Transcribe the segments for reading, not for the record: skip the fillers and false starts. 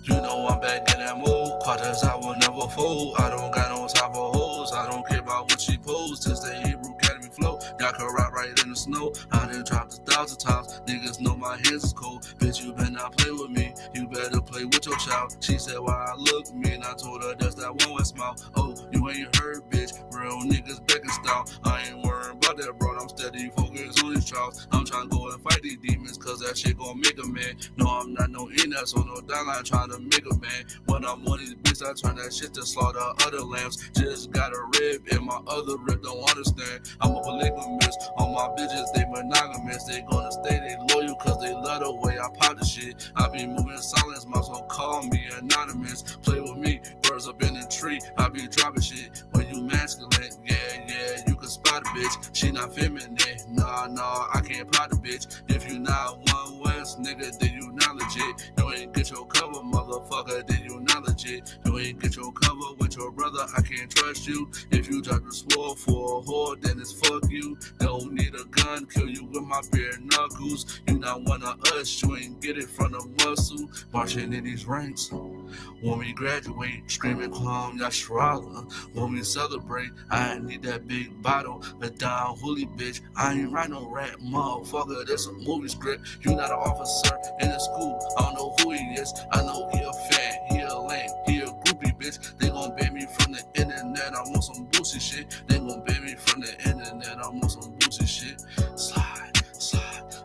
You know I'm back in that mode. Quarters I will never fold. I don't got no time for hoes. I don't care about what she posed. Since the Hebrew Academy flow, got her right in the snow. I done dropped 1,000 times. Niggas know my hands is cold. Bitch, you better not play with me. You better play with your child. She said why I look mean. I told her that's that one wet smile. Oh, you ain't heard, bitch. Real niggas back in style. I ain't worried about that, bro. I'm steady focused on these trials. I'm trying to go and fight these demons, cause that shit gon' make a man. No, I'm not no in-ass on no dime. I'm trying to make a man. When I'm on these bitches, I turn that shit to slaughter other lambs. Just got a rib in my other rib, don't understand. I'm a polygamist. All my bitches, they monogamous. They gonna stay, they loyal, cause they love the way I pop the shit. I be moving silence, my so call me anonymous. Play with me, birds up in the tree. I be dropping shit. When you masculine, yeah, you can spot a bitch. She not feminine, nah, I can't plot a bitch. If you not one West, nigga, then you not legit. You ain't get your cover, motherfucker, then you not legit. You ain't get your cover with your brother, I can't trust you. If you drop the sword for a whore, then it's fuck you. Don't need a gun, kill you with my bare knuckles. You not one of us, you ain't get it from the muscle. Marching in these ranks. When we graduate, screaming calm, Yashrala. When we celebrate, I need that big bottle. A down holy bitch. I ain't write no rap, motherfucker. That's a movie script. You not an officer in the school. I don't know who he is. I know he a fan, he a lame, he a groupie bitch. They gon' ban me from the internet. I'm on some bullshit shit. They gon' ban me from the internet. I'm on some bullshit shit. Slide.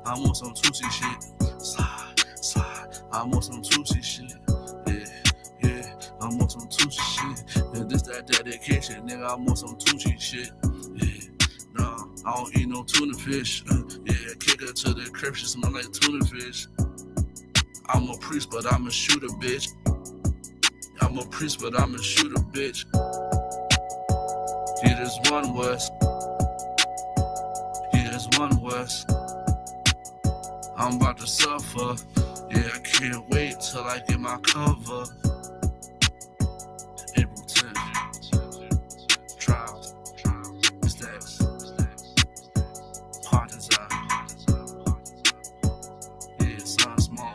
I'm on some Tusi shit. Slide. I'm on some Tusi shit. Yeah, I'm on some Tucci shit. Yeah, this that dedication, nigga. I'm on some Tucci shit. Yeah, nah, I don't eat no tuna fish. Yeah, kick her to the crib, she smell like tuna fish. I'm a priest, but I'm a shooter, bitch. I'm a priest, but I'm a shooter, bitch. Yeah, there's one West. Yeah, there's one West. I'm about to suffer. Yeah, I can't wait till I get my cover. April 10th. Trials. Mistakes. Partners out. Yeah, sun small.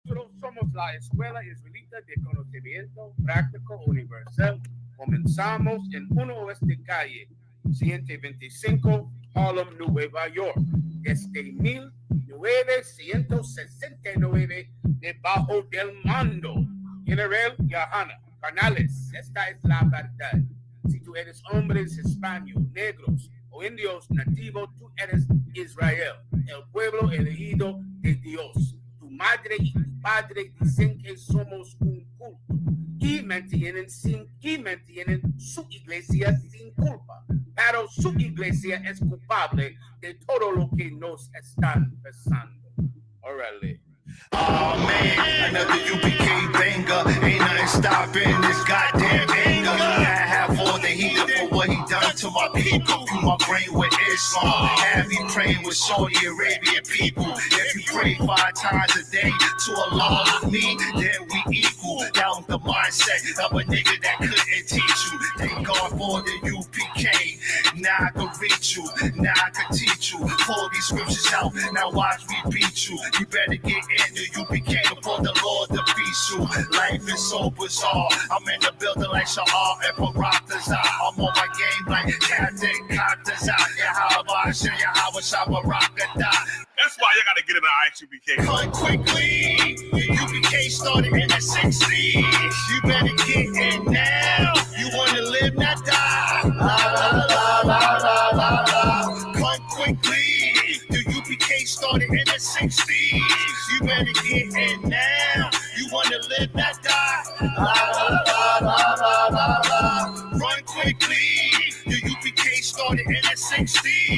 Nosotros somos la Escuela Israelita de Conocimiento Práctico Universal. Comenzamos en 1 Oeste Calle, 125, Harlem, Nueva York, desde 1969, debajo del mando General YAHANNA. Canales, esta es la verdad. Si tú eres hombres hispanos, negros o indios nativos, tú eres Israel, el pueblo elegido de Dios. Tu madre y tu padre dicen que somos un culto y mantienen su iglesia sin culpa, pero su iglesia es culpable de todo lo que nos están pasando. Órale. Oh man, another UPK banger. Ain't nothing stopping this goddamn anger. I have all the heat for what he done to my people. Fill my brain with Islam. Have me praying with Saudi Arabian people. If you pray 5 times a day to Allah with me, then we equal. Down the mindset of a nigga that couldn't teach you. Thank God for the UPK. Now I can reach you. Now I can teach you. Pull these scriptures out. Now watch me beat you. You better get in the UPK before the Lord defeats you. Life is so bizarre. I'm in the building like Sha'ar and PRERTATINING. I'm on my game like Captain Kataza. Yahweh Shabarakada. That's why you gotta get in the I.S.U.P.K. Cut quickly. UPK started in the 60s. You better get in now. You wanna live, not die. La la la la la la la. Cut quickly. The UPK started in the 60s. You better get in now. You wanna live, not die. La la la la la la la. Run quickly. The UPK started in the 60s.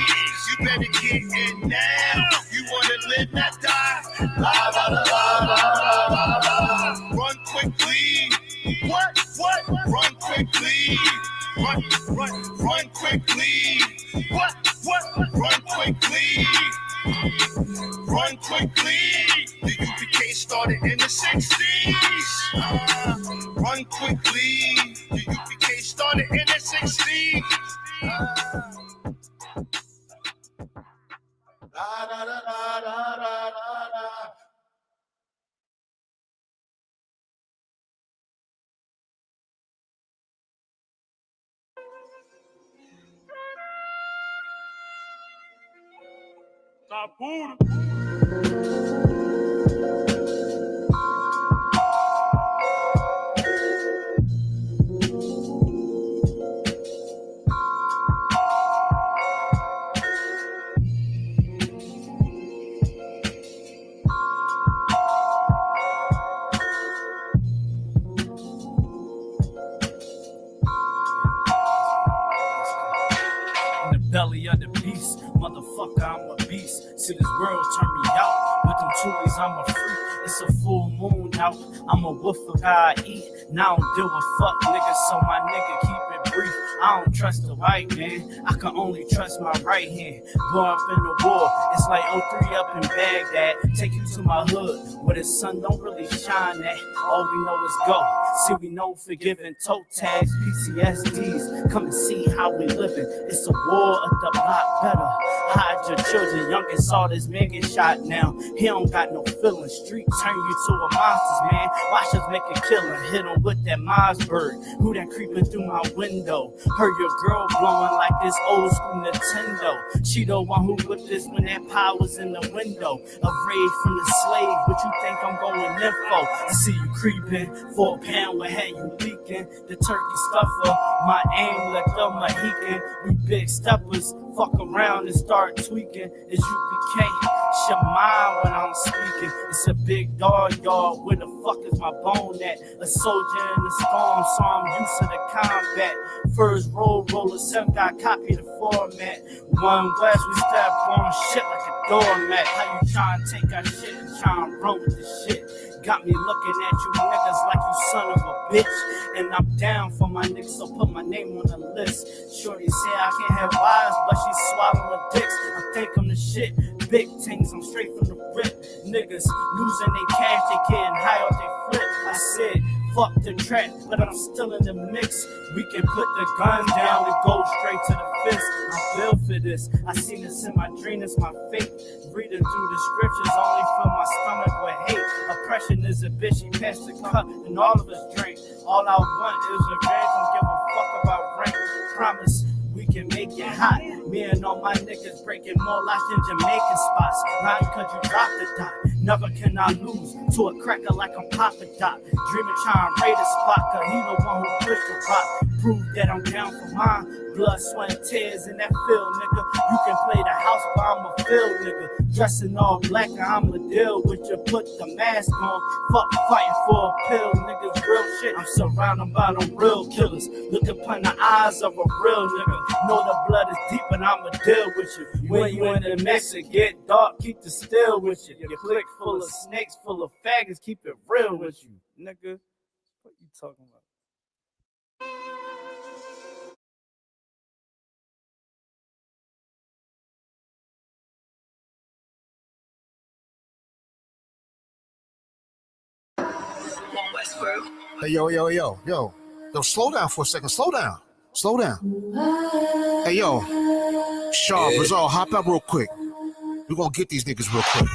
You better get in now. You wanna live, not die. La la la la la la la. Run quickly. What? Run quickly. Run quickly. What? Run quickly. Run quickly. The UPK started in the 60s. done quickly. The UPK started in the 60s. Tá puro. In the belly of the beast, motherfucker, I'm a beast. See this world turn me out. With them toolies, I'm a freak. It's a full moon out. I'm a wolf of how I eat. Now I don't deal with fuck niggas, so my nigga keep it brief. I don't trust the white man. I can only trust my right hand. Born up in the war. It's like 03 up in Baghdad. Take you to my hood where the sun don't really shine at. All we know is go. See, we know forgiving toe tags, PTSDs. Come and see how we living. It's a war of the block better. Hide your children. Youngest saw this man get shot now. He don't got no feelings. Street turn you to a monster, man. Watch us make a killing. Hit him with that Mossberg. Who that creeping through my window? Heard your girl blowing like this old school Nintendo. She the one who whipped this when that pie was in the window. A raid from the slave. What you think I'm going in for? I see you creeping. 4 pound what had you leaking? The turkey stuffer. My aim like the Mohican. We big steppers. Fuck around and start tweaking. It's UPK. Shema when I'm speaking. It's a big dog yard. Where the fuck is my bone at? A soldier in the storm, so I'm used to the combat. First roller, 7 got copy the format. One West, we step on shit like a doormat. How you trying to take our shit and try and run with the shit? Got me looking at you niggas like you son of a bitch. And I'm down for my niggas, so put my name on the list. Shorty say I can't have wives, but she swallowing her dicks. I think I'm the shit. Big things, I'm straight from the rip. Niggas losing their cash, they getting high off they flip. I said, fuck the track, but I'm still in the mix. We can put the gun down and go straight to the fist. I'm built for this. I seen this in my dream, it's my fate. Reading through the scriptures, only fill my stomach with hate. Oppression is a bitch, she passed the cup, and all of us drink. All I want is revenge, don't give a fuck about rank. Promise we can make it hot. Me and all my niggas breaking more lives than Jamaican spots. Not because you dropped the dot. Never can I lose to a cracker like I'm Papa Dot. Dreaming trying to raid a spot, cause he the one who pushed the rock. Prove that I'm down for mine. Blood, sweat, and tears in that field, nigga. You can play the house, but I'm a field, nigga. Dressing all black, and I'ma deal with you. Put the mask on. Fuck fighting for a pill, niggas. Real shit. I'm surrounded by them real killers. Look upon the eyes of a real nigga. Know the blood is deep, and I'ma deal with you. When you in the mix, it get dark, keep the still with you. Your clique full of snakes, full of faggots, keep it real with you, nigga. What you talking about? Hey, yo, slow down for a second. Slow down. Hey, yo, Shaw, Brazil, hop up real quick. We're gonna get these niggas real quick.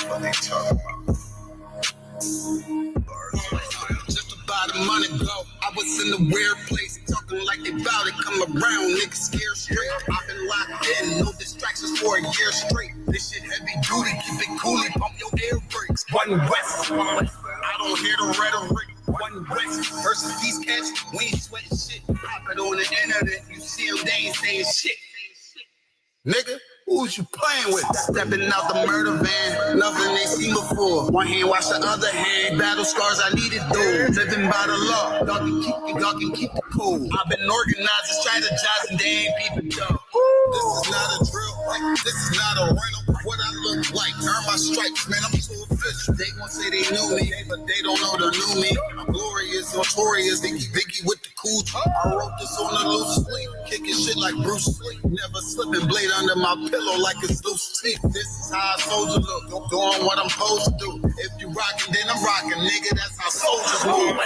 What they talking about? Just about a month ago, I was in a weird place, talking like they bout it. Come around, niggas scared straight. I've been locked in, no distractions for a year straight. This shit heavy duty, keep it coolly, pump your air brakes. One West, I don't hear the rhetoric. One West versus these cats, we ain't sweating shit. Pop it on the internet, you see them, they ain't saying shit. Nigga, who's you playing with? Stepping out the murder van, nothing they seen before. One hand wash the other hand, battle scars I needed through. Living by the law, y'all can keep it cool. I've been organizing, strategizing, they ain't peeping though. This is not a drill, this is not a rental. what I look like. Earn my stripes, man, I'm too official. They gon' say they knew me, but they don't know the new me. I'm glorious, notorious, Biggie with the cool. I wrote this on the loose sleep, kicking shit like Bruce Lee. Never slipping blade under my pillow like it's loose teeth. This is how a soldier look, doing what I'm supposed to do. If you rockin', then I'm rockin', nigga, that's how soldiers move.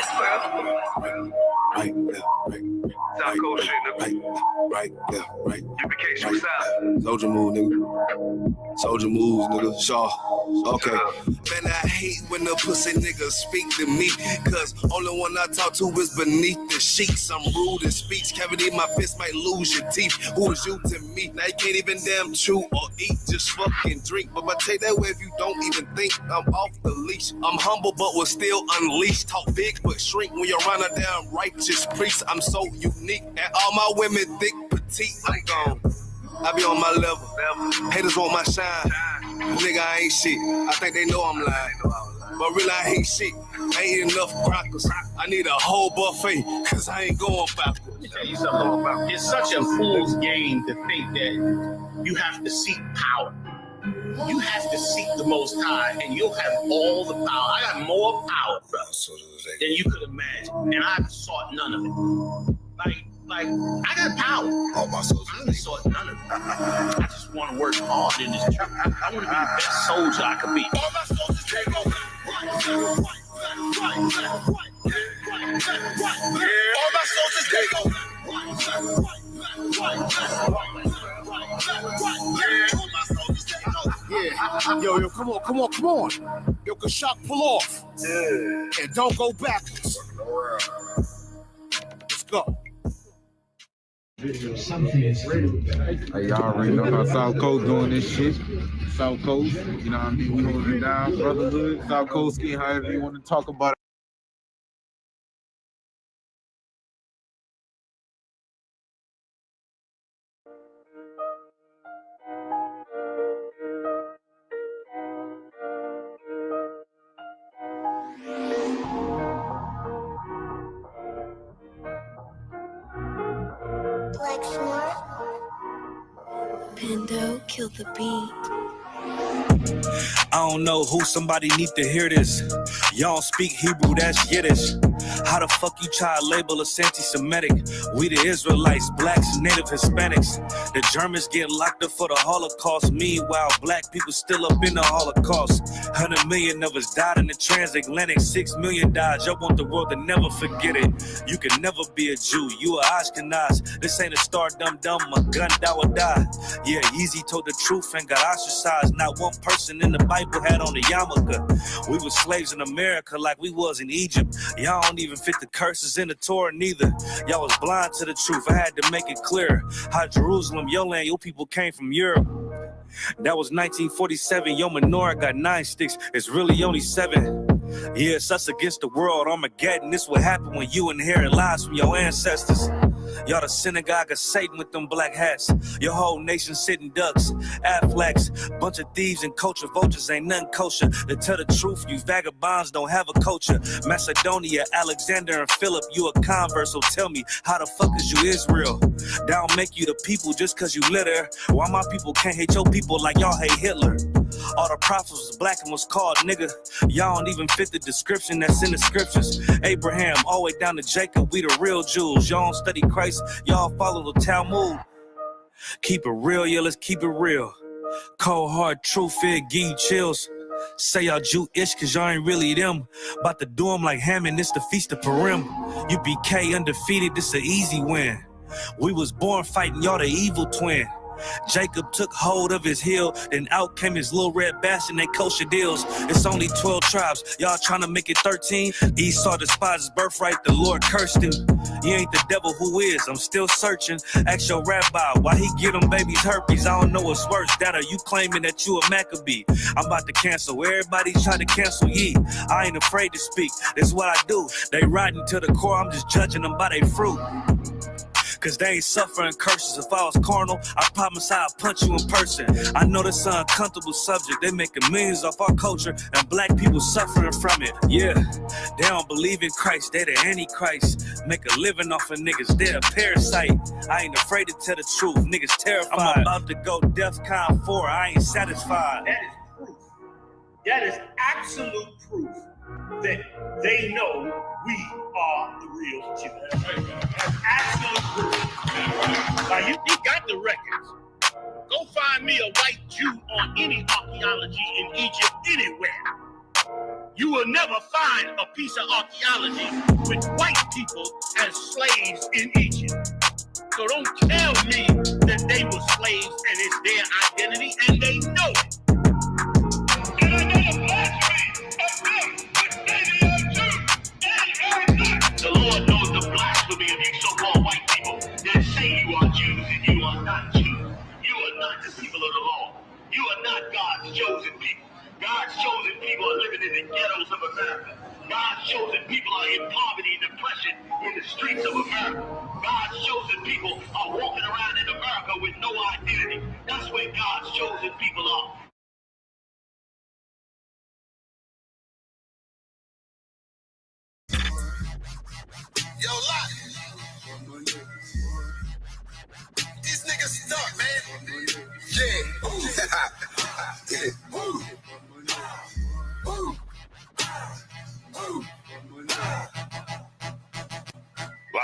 Right, left, right. South Coast shit, nigga. Right, left, right. UPK shoot south. Soldier move, nigga. Soldier moves, nigga. Shaw. Okay. Man, I hate when the pussy niggas speak to me, cause only one I talk to is beneath the sheets. I'm rude in speech, cavity in my fist might lose your teeth. Who is you to me? Now you can't even damn chew or eat, just fucking drink. But I take that way if you don't even think I'm off the leash. I'm humble but will still unleash. Talk big but shrink when you're around a damn righteous priest. I'm so unique, and all my women thick, petite. I'm gone. I be on my level. Haters want my shine. Nigga, I ain't shit. I think they know I'm lying. But really, I ain't shit. I ain't enough crackers. I need a whole buffet, cause I ain't going backwards. Let me tell you something about it. It's such a fool's game to think that you have to seek power. You have to seek the Most High, and you'll have all the power. I got more power, bro, than you could imagine, and I've sought none of it. Like I got power. All my soldiers. I haven't sought none of it. I just want to work hard in this truth. I want to be the best soldier I can be. All my soldiers take over. All my soldiers take over. Yeah. Yo, come on. Yo, Kashak, pull off. Yeah. And don't go backwards. Let's go. Hey, y'all already know how South Coast doing this shit. South Coast, you know what I mean? We holding it down, brotherhood, South Coast skin, however you want to talk about it. Pendo, kill the beat. I don't know who, somebody need to hear this. Y'all speak Hebrew, that's Yiddish. How the fuck you try to label us anti-Semitic? We the Israelites, blacks, native Hispanics. The Germans get locked up for the Holocaust. Meanwhile, black people still up in the Holocaust. 100 million of us died in the transatlantic. 6 million died. Y'all want the world to never forget it. You can never be a Jew. You a Ashkenaz. This ain't a star dum-dum. A gun that would die. Yeah, Yeezy told the truth and got ostracized. Not one person in the Bible had on the yarmulke. We were slaves in America like we was in Egypt. Y'all don't even fit the curses in the Torah neither. Y'all was blind to the truth. I had to make it clear how Jerusalem, your land, your people came from Europe. That was 1947. Your menorah got 9 sticks. It's really only 7. Yeah, it's us against the world. Armageddon. This what happened when you inherit lies from your ancestors. Y'all the synagogue of Satan with them black hats. Your whole nation sitting ducks, Aflacs, bunch of thieves and culture vultures. Ain't nothing kosher. To tell the truth, you vagabonds don't have a culture. Macedonia, Alexander and Philip, you a convert, so tell me, how the fuck is you Israel? That don't make you the people just cause you litter. Why my people can't hate your people like y'all hate Hitler? All the prophets was black and was called nigga. Y'all don't even fit the description that's in the scriptures. Abraham, all the way down to Jacob, we the real Jews. Y'all don't study Christ, y'all follow the Talmud. Keep it real, yeah, let's keep it real. Cold hard truth, it give you chills. Say y'all Jewish cause y'all ain't really them. About to do them like Hammond, it's the Feast of Purim. UPK undefeated, this an easy win. We was born fighting, y'all the evil twin. Jacob took hold of his heel, then out came his little red bastard named kosher deals. It's only 12 tribes, y'all trying to make it 13. Esau despised his birthright, the Lord cursed him. You ain't the devil, who is? I'm still searching. Ask your rabbi why he give them babies herpes. I don't know what's worse, that or you claiming that you a Maccabee. I'm about to cancel, everybody try to cancel ye. I ain't afraid to speak, that's what I do. They riding to the core, I'm just judging them by their fruit. cause they ain't suffering curses. If I was carnal, I promise I'd punch you in person. I know this an uncomfortable subject. They making millions off our culture, and black people suffering from it. Yeah, they don't believe in Christ, they the Antichrist. Make a living off of niggas, they're a parasite. I ain't afraid to tell the truth, niggas terrified. I'm about to go DEFCON 4, I ain't satisfied. That is proof. That is absolute proof that they know we are the real Jews. That's absolute proof. Now you got the records. Go find me a white Jew on any archaeology in Egypt anywhere. You will never find a piece of archaeology with white people as slaves in Egypt. So don't tell me that they were slaves and it's their identity, and they know it. And another blasphemy of them, but they are Jews. They are not. The Lord knows the blasphemy of you so-called white people that say you are Jews and you are not Jews. You are not the people of the law. You are not God's chosen people. God's chosen people are living in the ghettos of America. God's chosen people are in poverty and depression in the streets of America. God's chosen people are walking around in America with no identity. That's where God's chosen people are. Yo, Lot. These niggas stuck, man. Wow.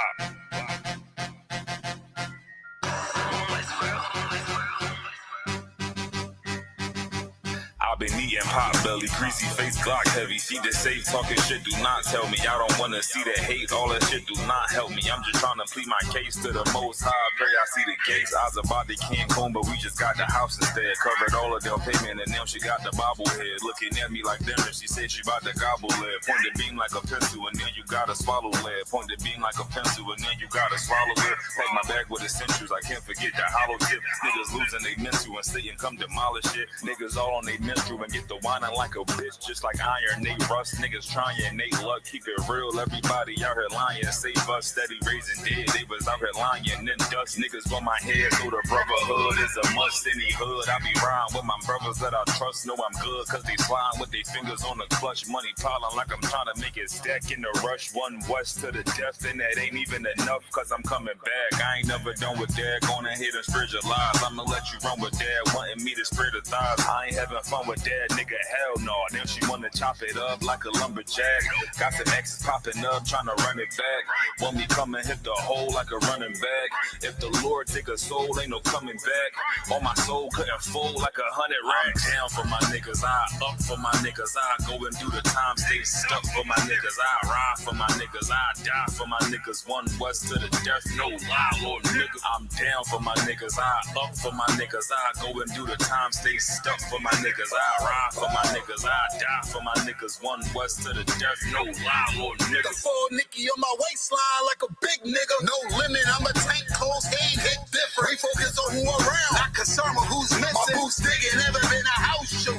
I've been eating pot belly, greasy face, Glock heavy. She just say talking shit, do not tell me. I don't wanna see that hate, all that shit do not help me. I'm just trying to plead my case to the most high. Pray I see the gates. I was about to Cancun, but we just got the house instead. Covered all of their payment, and now she got the bobblehead. Looking at me like them, and she said she about to gobble lead. Point the beam like a pencil, and then you gotta swallow lead. Point the beam like a pencil, and then you gotta swallow it. Pack my bag with essentials, I can't forget the hollow tip. Niggas losing they mental, and Satan come demolish it. Niggas all on they menstrual and get the whining like a bitch, just like iron, they rust. Niggas trying, they luck, keep it real. Everybody out here lying, save us, steady raising dead. They was out here lying, then dust. Niggas on my head, so the brotherhood is a must. Any hood, I be riding with my brothers that I trust. Know I'm good, cause they sliding with their fingers on the clutch. Money piling like I'm trying to make it stack in the rush. One west to the death, and that ain't even enough, cause I'm coming back. I ain't never done with that, gonna hit and spread your lies. I'ma let you run with that, wanting me to spread the thighs. I ain't having fun with that, nigga, hell no. Then she wanna chop it up like a lumberjack. Got some exes popping up, trying to run it back. Want me come and hit the hole like a running back. If the Lord take a soul, ain't no coming back. On my soul couldn't fold like 100 racks. I'm down for my niggas, I up for my niggas. I go and do the time, stay stuck for my niggas. I ride for my niggas, I die for my niggas. One west to the death, no lie, Lord nigga. I'm down for my niggas, I up for my niggas. I go and do the time, stay stuck for my niggas. I ride for my niggas, I die for my niggas. One west to the death, no lie, Lord nigga. The full Nicky on my waistline like a big nigga. No limit, I'm a tank, close game, hit different. We focus on who around, not concerned with who's missing. My boots digging, never been a house shoe.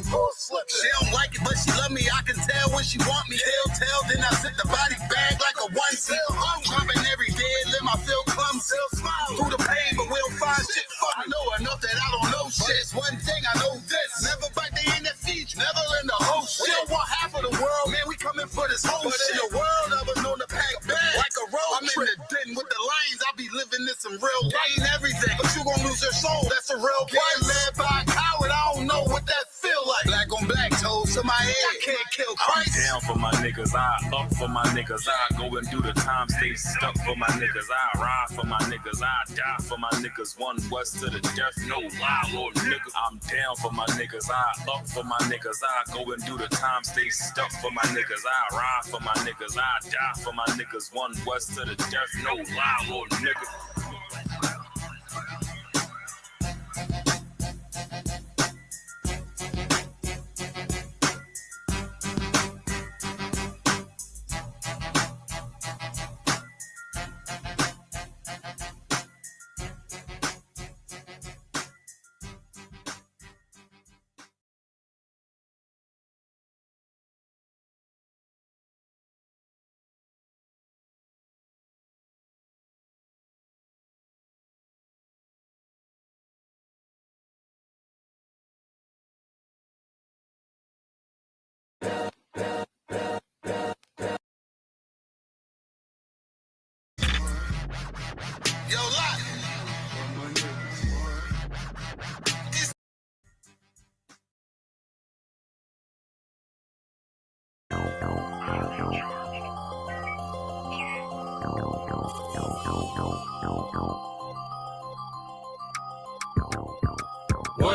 She don't like it, but she love me. I can tell when she want me. Tell, then I sit the body bag like a onesie. I'm dropping every day, let my feel clumsy. Through the pain, but we don't find shit funny. I know enough that I don't know shit. It's one thing I know this. Never bite the end that feeds you. Never in the whole shit. We don't want half of the world, man. We coming for this whole but shit. In the world, I was known to pack bags like a road I'm trip. In the den with the lions. I be living this in real gain everything. But you gon' lose your soul. That's a real price. Led by a coward. I don't know what that feel like. Black on black toes to my head. I can't kill Christ. I'm down for my niggas. I up for my niggas. I go and do the time, stay stuck for my niggas. I ride for my niggas. I die for my niggas. One west to the death, no lie, Lord nigga. I'm down for my niggas. I up for my niggas. I go and do the time, stay stuck for my niggas. I ride for my niggas. I die for my niggas. One west to the death, no lie, Lord nigga.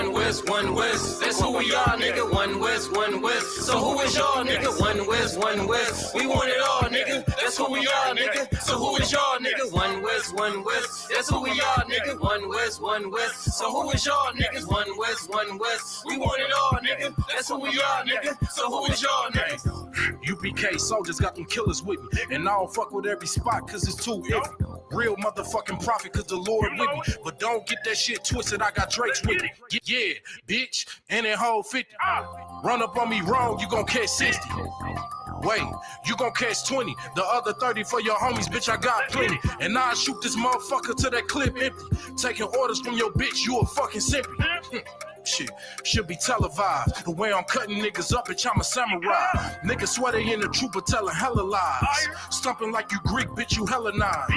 One West, one West. That's who we are, nigga. One West, one West. So who is y'all, nigga? One West, one West. We want it all, nigga. That's who we are, nigga. So who is y'all, nigga? One West, one West. That's who we are, nigga. One West, one West. So who is y'all, niggas? One West, one West. We want it all, nigga. That's who we are, nigga. So who is y'all, nigga? UPK soldiers got them killers with me, and I don't fuck with every spot cause it's too iffy. Real motherfucking prophet cause the Lord with me, but don't get that shit twisted, I got Drake's with me. Yeah, bitch, and that whole 50. Run up on me wrong, you gon' catch 60. Wait, you gon' catch 20. The other 30 for your homies, bitch, I got plenty. And I'll shoot this motherfucker till that clip empty. Taking orders from your bitch, you a fucking simpy. Shit, should be televised. The way I'm cutting niggas up, bitch, I'm a samurai. Niggas swear they in the truth, but telling hella lies. Stumping like you Greek, bitch, you Hellenized.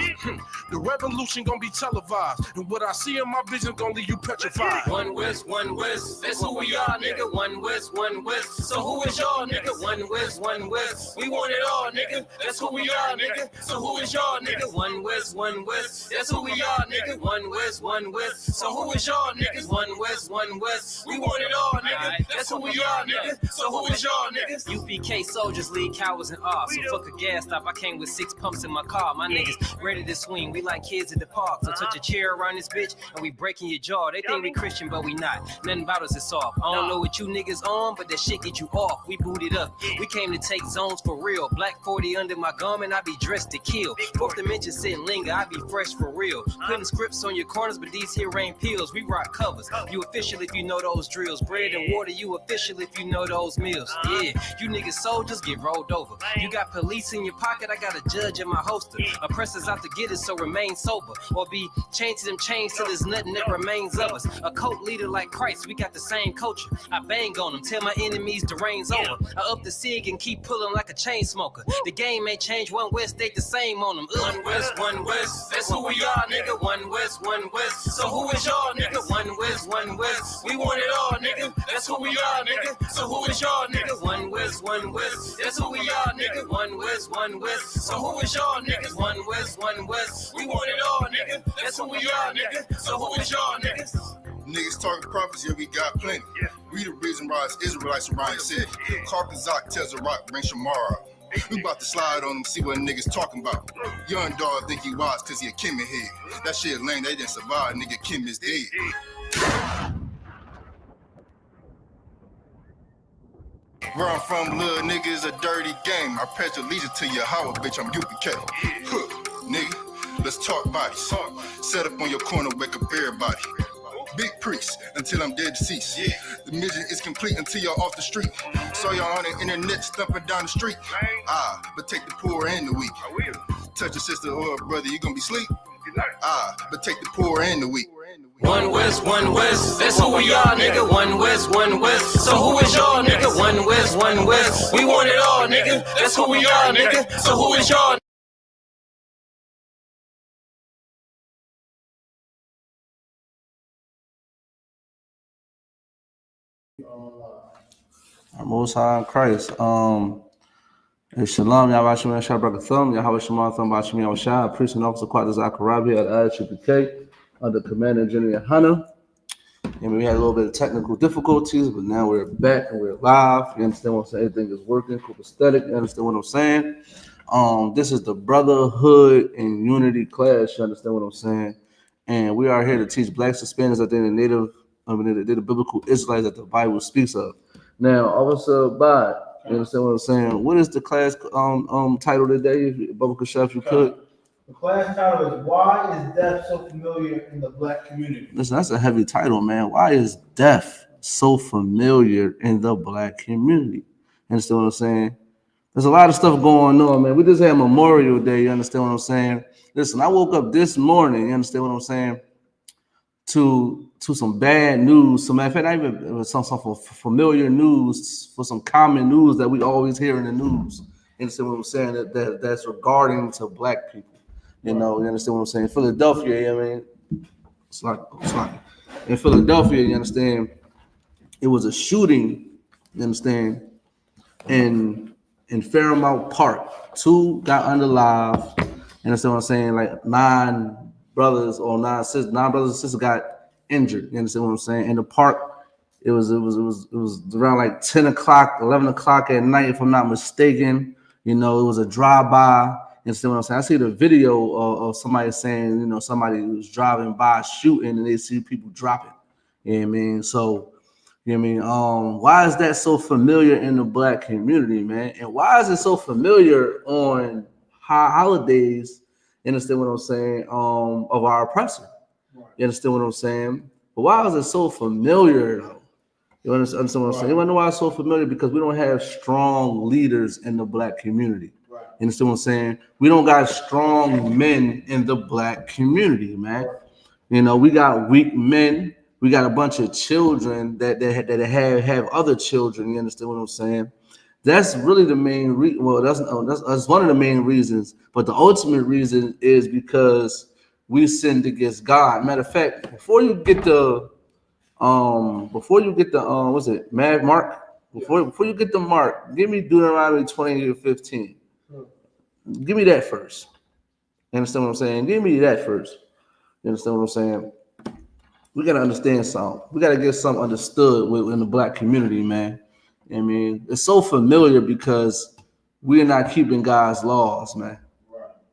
The revolution gon' be televised. And what I see in my vision gon' leave you petrified. One West, one West. That's who we are, nigga. One West, one West. So who is y'all, nigga? One West, one West. We want it all, nigga. That's who we are, nigga. So who is y'all, nigga? One West, one West. That's who we are, nigga. One West, one West. So who is y'all, niggas? One West, one West. We want it all, nigga. That's who we are, nigga. So who is y'all, niggas? UPK soldiers lead cowards and off. So fuck a gas stop. I came with 6 pumps in my car. My niggas ready to swing. We like kids at the park. So touch a chair around this bitch and we breaking your jaw. They think we Christian, but we not. Nothing about us is soft. I don't know what you niggas on, but that shit get you off. We booted up. We came to take zones for real. Black 40 under my garment. I be dressed to kill. Fourth dimension sit linger. I be fresh for real. Putting scripts on your corners, but these here ain't pills. We rock covers. You official if you know those drills. Bread and water, you official if you know those meals. Yeah, you niggas soldiers get rolled over. You got police in your pocket, I got a judge in my holster. Oppressors out to get us, so remain sober. Or be chained to them chains till there's nothing that remains of us. A cult leader like Christ, we got the same culture. I bang on them, tell my enemies the rain's over. I up the cig and keep pulling like a chain smoker. The game may change, one West stay the same on them. One West, one West. That's who we are, nigga. One West, one West. So who is y'all, nigga? One West, one West. We want it all, nigga. That's who we are, nigga. So who is y'all, nigga? One West, one West. That's who we are, nigga. One West, one West. So who is y'all, niggas? One West, one West. We want it all, nigga. That's who we are, nigga. So who is y'all, niggas? Niggas talking prophets, yeah, we got plenty. We the reason why it's Israelites around the city. Karkazak tells the rock, bring Shamara. We about to slide on them, see what niggas talking about. Young dog think he wise cause he a Kimmy head. That shit lame, they didn't survive, nigga, Kim is dead. Where I'm from, little nigga, is a dirty game. I pledge allegiance to Yahweh, bitch, I'm UPK. Nigga, let's talk bodies. Set up on your corner, wake up everybody. Big priest until I'm dead deceased. The mission is complete until y'all off the street. Saw y'all on the internet stumping down the street. But take the poor and the weak. Touch your sister or brother, you gonna be sleep. But take the poor and the weak. One West, one West. That's who we are, nigga. One West, one West. So who is y'all, nigga? One West, one West. We want it all, nigga. That's who we are, nigga. So who is y'all? Our Most High in Christ. Shalom, Yahweh Shem Shah Brakathum, Yahweh Shema Thum Bashim Yahweh Shah, Priest and Officer Quad Zakarabi at I.S.U.P.K under Commander General YAHANNA. And we had a little bit of technical difficulties, but now we're back and we're live. You understand what I'm saying? Everything is working, copacetic. You understand what I'm saying? This is the Brotherhood and Unity class. You understand what I'm saying? And we are here to teach Blacks, Hispanics, that they're the biblical Israelites that the Bible speaks of. Now, Officer Bad, you understand what I'm saying? What is the class title today? Biblical Chef, you could. The class title is Why is Death So Familiar in the Black Community? Listen, that's a heavy title, man. Why is death so familiar in the Black community? You understand what I'm saying? There's a lot of stuff going on, man. We just had Memorial Day, you understand what I'm saying? Listen, I woke up this morning, you understand what I'm saying, to some bad news. So matter of fact, I even some familiar news, for some common news that we always hear in the news. You understand what I'm saying? That's regarding to Black people. You know, you understand what I'm saying? Philadelphia, I mean, it's like in Philadelphia, you understand, it was a shooting, you understand, in Fairmount Park. 2 got unalive, you understand what I'm saying? Like 9 brothers and sisters got injured, you understand what I'm saying? And the park It was around like 10 o'clock, 11 o'clock at night, if I'm not mistaken. You know, it was a drive-by. You understand what I'm saying? I see the video of somebody saying, you know, somebody was driving by shooting and they see people dropping. You know what I mean? So, you know what I mean? Why is that so familiar in the black community, man? And why is it so familiar on holidays, you understand what I'm saying, of our oppressor? You understand what I'm saying? But why is it so familiar, though? You understand what I'm saying? You want to know why it's so familiar? Because we don't have strong leaders in the black community. You understand what I'm saying? We don't got strong men in the black community, man. You know, we got weak men. We got a bunch of children that have other children. You understand what I'm saying? That's really the main reason. Well, that's one of the main reasons. But the ultimate reason is because we sinned against God. Matter of fact, before you get the what's it, Mark? Before you get the Mark, give me Deuteronomy 20:15. Give me that first. You understand what I'm saying? Give me that first. You understand what I'm saying? We gotta understand something. We gotta get something understood in the black community, man. I mean, it's so familiar because we're not keeping God's laws, man.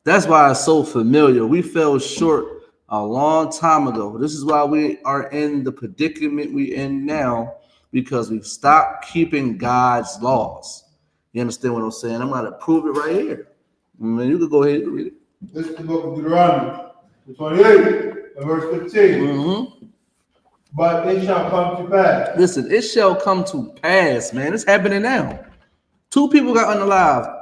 That's why it's so familiar. We fell short a long time ago. This is why we are in the predicament we in now, because we stopped keeping God's laws. You understand what I'm saying? I'm gonna prove it right here. Man, you can go ahead and read it. This is the book of Deuteronomy, 28, verse 15. Mm-hmm. But it shall come to pass. Listen, it shall come to pass, man. It's happening now. 2 people got unalived.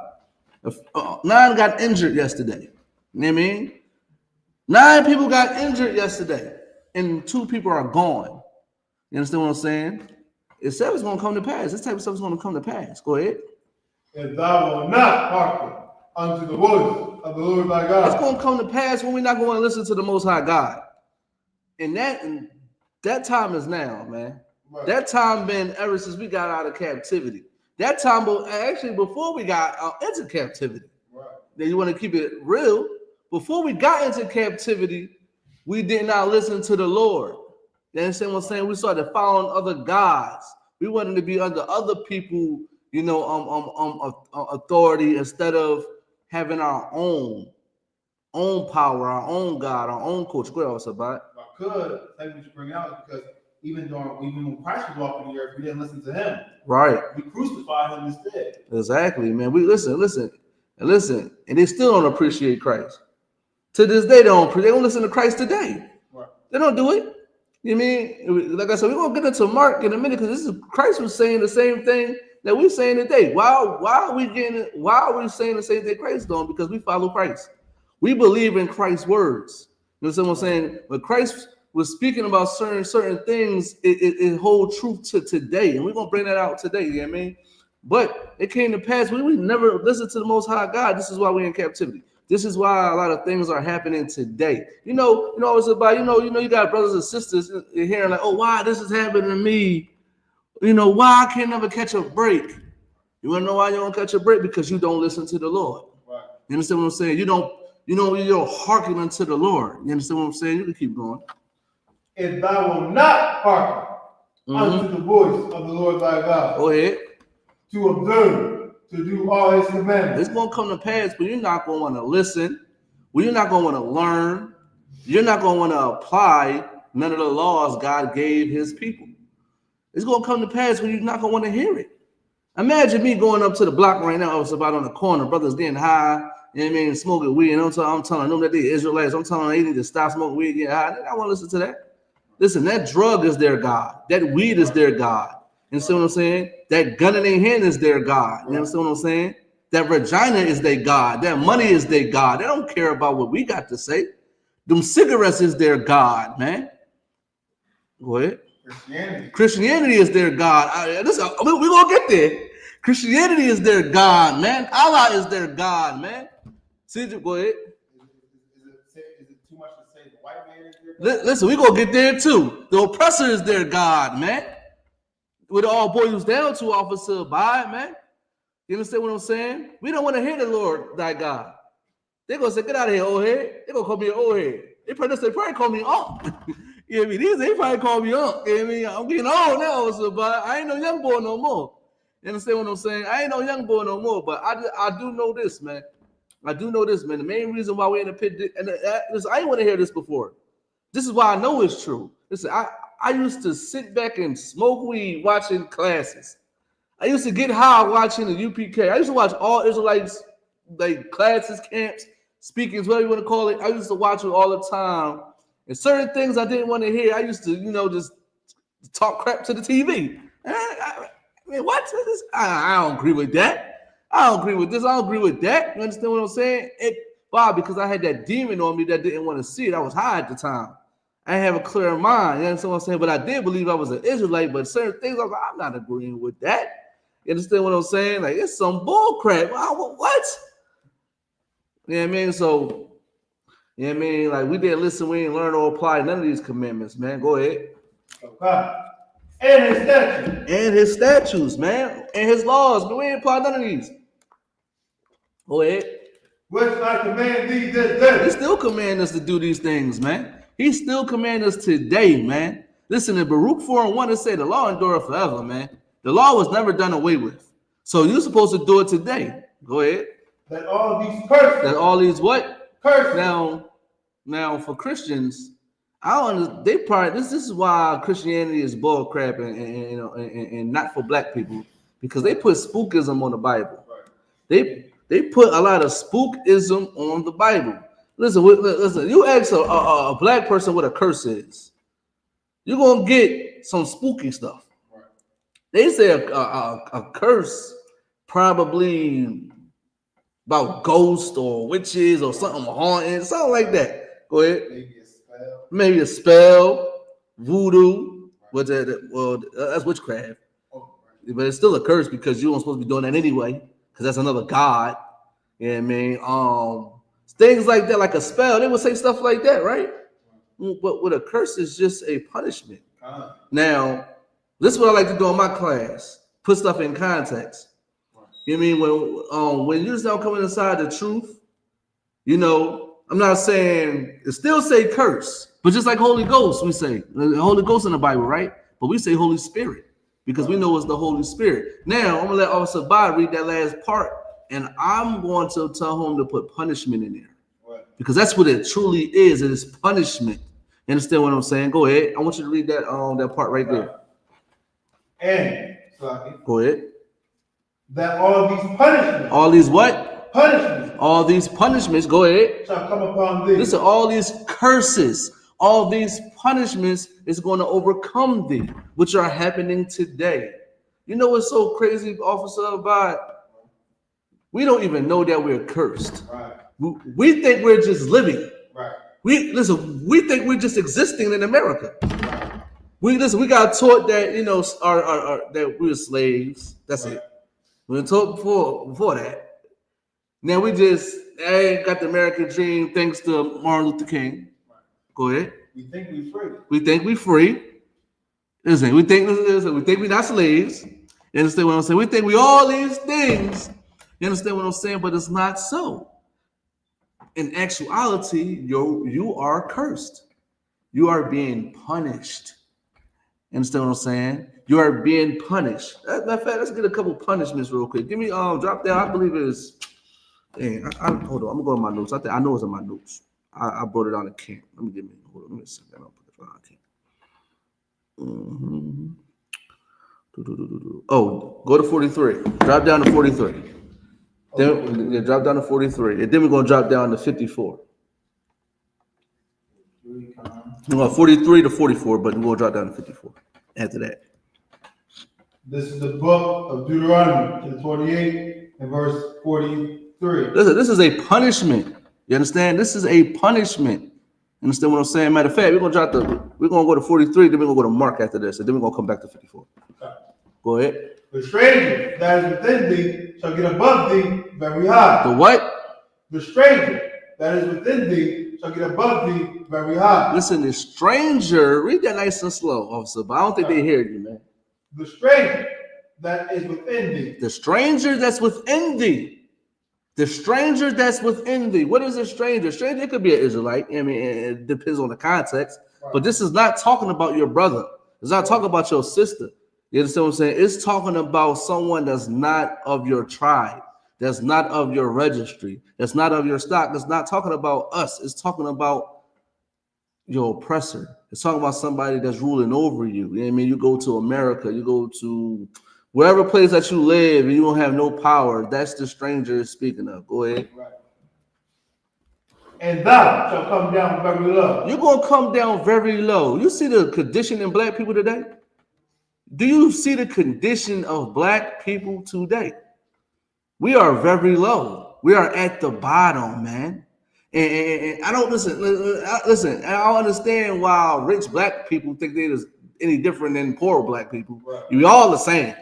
9 got injured yesterday. You know what I mean? 9 people got injured yesterday, and 2 people are gone. You understand what I'm saying? It said it's going to come to pass. This type of stuff is going to come to pass. Go ahead. If thou wilt not hearken unto the voice of the Lord thy God. It's going to come to pass when we're not going to listen to the Most High God. And that time is now, man. Right. That time been ever since we got out of captivity. That time, actually, before we got into captivity. Right. Then you want to keep it real. Before we got into captivity, we did not listen to the Lord. You understand what I'm saying? We started following other gods. We wanted to be under other people, you know, authority instead of having our own power, our own God, our own coach. Go ahead, about it. I could take what you bring out because even when Christ was walking the earth, we didn't listen to him. Right. We crucified him instead. Exactly, man. We listen, and they still don't appreciate Christ. To this day, they don't listen to Christ today. Right. They don't do it. You mean, like I said, we're gonna get into Mark in a minute because this is Christ was saying the same thing that we're saying today. Why are we saying the same thing Christ doing? Because we follow Christ. We believe in Christ's words. You know what I'm saying? When Christ was speaking about certain things, it holds truth to today, and we're gonna bring that out today. You know what I mean? But it came to pass we never listened to the Most High God. This is why we're in captivity. This is why a lot of things are happening today. You know, it's about, you got brothers and sisters hearing like, oh, why this is happening to me? You know, why I can't never catch a break? You want to know why you don't catch a break? Because you don't listen to the Lord. Right. You understand what I'm saying? You don't hearken unto the Lord. You understand what I'm saying? You can keep going. If thou wilt not hearken unto the voice of the Lord thy God. Go ahead. To observe, to do all his commandments. It's going to come to pass, but you're not going to want to listen. Well, you're not going to want to learn. You're not going to want to apply none of the laws God gave his people. It's going to come to pass when you're not going to want to hear it. Imagine me going up to the block right now. I was about on the corner. Brothers getting high, you know what I mean, smoking weed. And I'm telling them that they Israelites. I'm telling them they need to stop smoking weed, get high. I want to listen to that. Listen, that drug is their God. That weed is their God. You see what I'm saying? That gun in their hand is their God. You understand what I'm saying? That vagina is their God. That money is their God. They don't care about what we got to say. Them cigarettes is their God, man. Go ahead. Christianity is their God. We're going to get there. Christianity is their God, man. Allah is their God, man. See, go ahead. Is it too much to say the white man is their God? Listen, we're going to get there too. The oppressor is their God, man. With all boils down to, officer, abide, man. You understand what I'm saying? We don't want to hear the Lord, thy God. They're going to say, get out of here, old head. They're going to call me an old head. They probably call me off. You know what I mean? They probably call me up. You know what I mean? I'm getting old now, so, but I ain't no young boy no more. You understand what I'm saying? I ain't no young boy no more, but I do know this, man. I do know this, man. The main reason why we're in the pit, and listen, I didn't want to hear this before. This is why I know it's true. Listen, I used to sit back and smoke weed watching classes. I used to get high watching the UPK. I used to watch all Israelites, like classes, camps, speakings, whatever you want to call it. I used to watch it all the time. And certain things I didn't want to hear, I used to, just talk crap to the TV. I mean, what? I don't agree with that. I don't agree with this. I don't agree with that. You understand what I'm saying? Why? Because I had that demon on me that didn't want to see it. I was high at the time. I didn't have a clear mind. You understand what I'm saying? But I did believe I was an Israelite. But certain things, I was like, I'm not agreeing with that. You understand what I'm saying? Like, it's some bull crap. What? You know what I mean? So, you know what I mean? Like, we didn't listen. We didn't learn or apply none of these commandments, man. Go ahead. Okay. And his statutes. And his statutes, man. And his laws. But we didn't apply none of these. Go ahead. Which I command thee this day. He still command us to do these things, man. He still command us today, man. Listen, in Baruch 4:1, it say the law endureth forever, man. The law was never done away with. So you're supposed to do it today. Go ahead. That all these curses. That all these what? Curses. Now for Christians, they probably this is why Christianity is bull crap and not for black people, because they put spookism on the Bible. Right. They put a lot of spookism on the Bible. Listen. You ask a black person what a curse is, you're gonna get some spooky stuff. Right. They say a curse probably about ghosts or witches or something haunting, something like that. Go ahead. Maybe a spell, voodoo. Right. That's witchcraft. Oh, right. But it's still a curse because you weren't supposed to be doing that anyway, because that's another god. You know what I mean? Things like that, like a spell, they would say stuff like that, right? But with a curse is just a punishment. Now, this is what I like to do in my class: put stuff in context. You know what I mean? When you start coming inside the truth, I'm not saying it still say curse, but just like Holy Ghost, we say the Holy Ghost in the Bible, right? But we say Holy Spirit because we know it's the Holy Spirit. Now I'm gonna let Officer Bod read that last part, and I'm going to tell him to put punishment in there, because that's what it truly is. It is punishment. You understand what I'm saying? Go ahead. I want you to read that that part right there. And go ahead. That all these punishments. All these what? Punishments. All these punishments. Go ahead. Shall come upon thee. Listen, all these curses, all these punishments is going to overcome thee, which are happening today. You know what's so crazy, Officer, about? We don't even know that we're cursed. Right. We think we're just living. Right. We think we're just existing in America. Right. We got taught that that we're slaves. That's right. It. We were taught before that. Now we just got the American dream thanks to Martin Luther King. Right. Go ahead. We think we're free. We think we're free. Listen, we think we're not slaves. You understand what I'm saying? We think we all these things. You understand what I'm saying? But it's not so. In actuality, you are cursed. You are being punished. You understand what I'm saying? You are being punished. Matter of fact, let's get a couple punishments real quick. Give me drop down. I believe it is. Hold on. I'm gonna go to my notes. I know it's in my notes. I brought it on the camp. Let me set that up. Oh, go to 43. Drop down to 43. Then drop down to 43. And then we're gonna drop down to 54. 43 to 44, but we'll drop down to 54 after that. This is the book of Deuteronomy, chapter 28 and verse 43. Listen, this is a punishment. You understand? This is a punishment. You understand what I'm saying? Matter of fact, we're gonna go to 43, then we're gonna go to Mark after this, and then we're gonna come back to 54. Okay. Go ahead. The stranger that is within thee shall get above thee very high. The what? The stranger that is within thee shall get above thee very high. Listen, the stranger, read that nice and slow, officer, but I don't think they hear you, man. The stranger that is within thee. The stranger that's within thee. The stranger that's within thee. What is a stranger? Stranger, it could be an Israelite. I mean, it depends on the context. But this is not talking about your brother. It's not talking about your sister. You understand what I'm saying? It's talking about someone that's not of your tribe, that's not of your registry, that's not of your stock. It's not talking about us. It's talking about your oppressor. It's talking about somebody that's ruling over you. You know what I mean? You go to America, you go to wherever place that you live, and you don't have no power. That's the stranger is speaking of. Go ahead. Right. And thou shall come down very low. You're going to come down very low. You see the condition in black people today? Do you see the condition of black people today? We are very low. We are at the bottom, man. And I don't listen. Listen, I don't understand why rich black people think they're any different than poor black people. Right. We all the same. Right.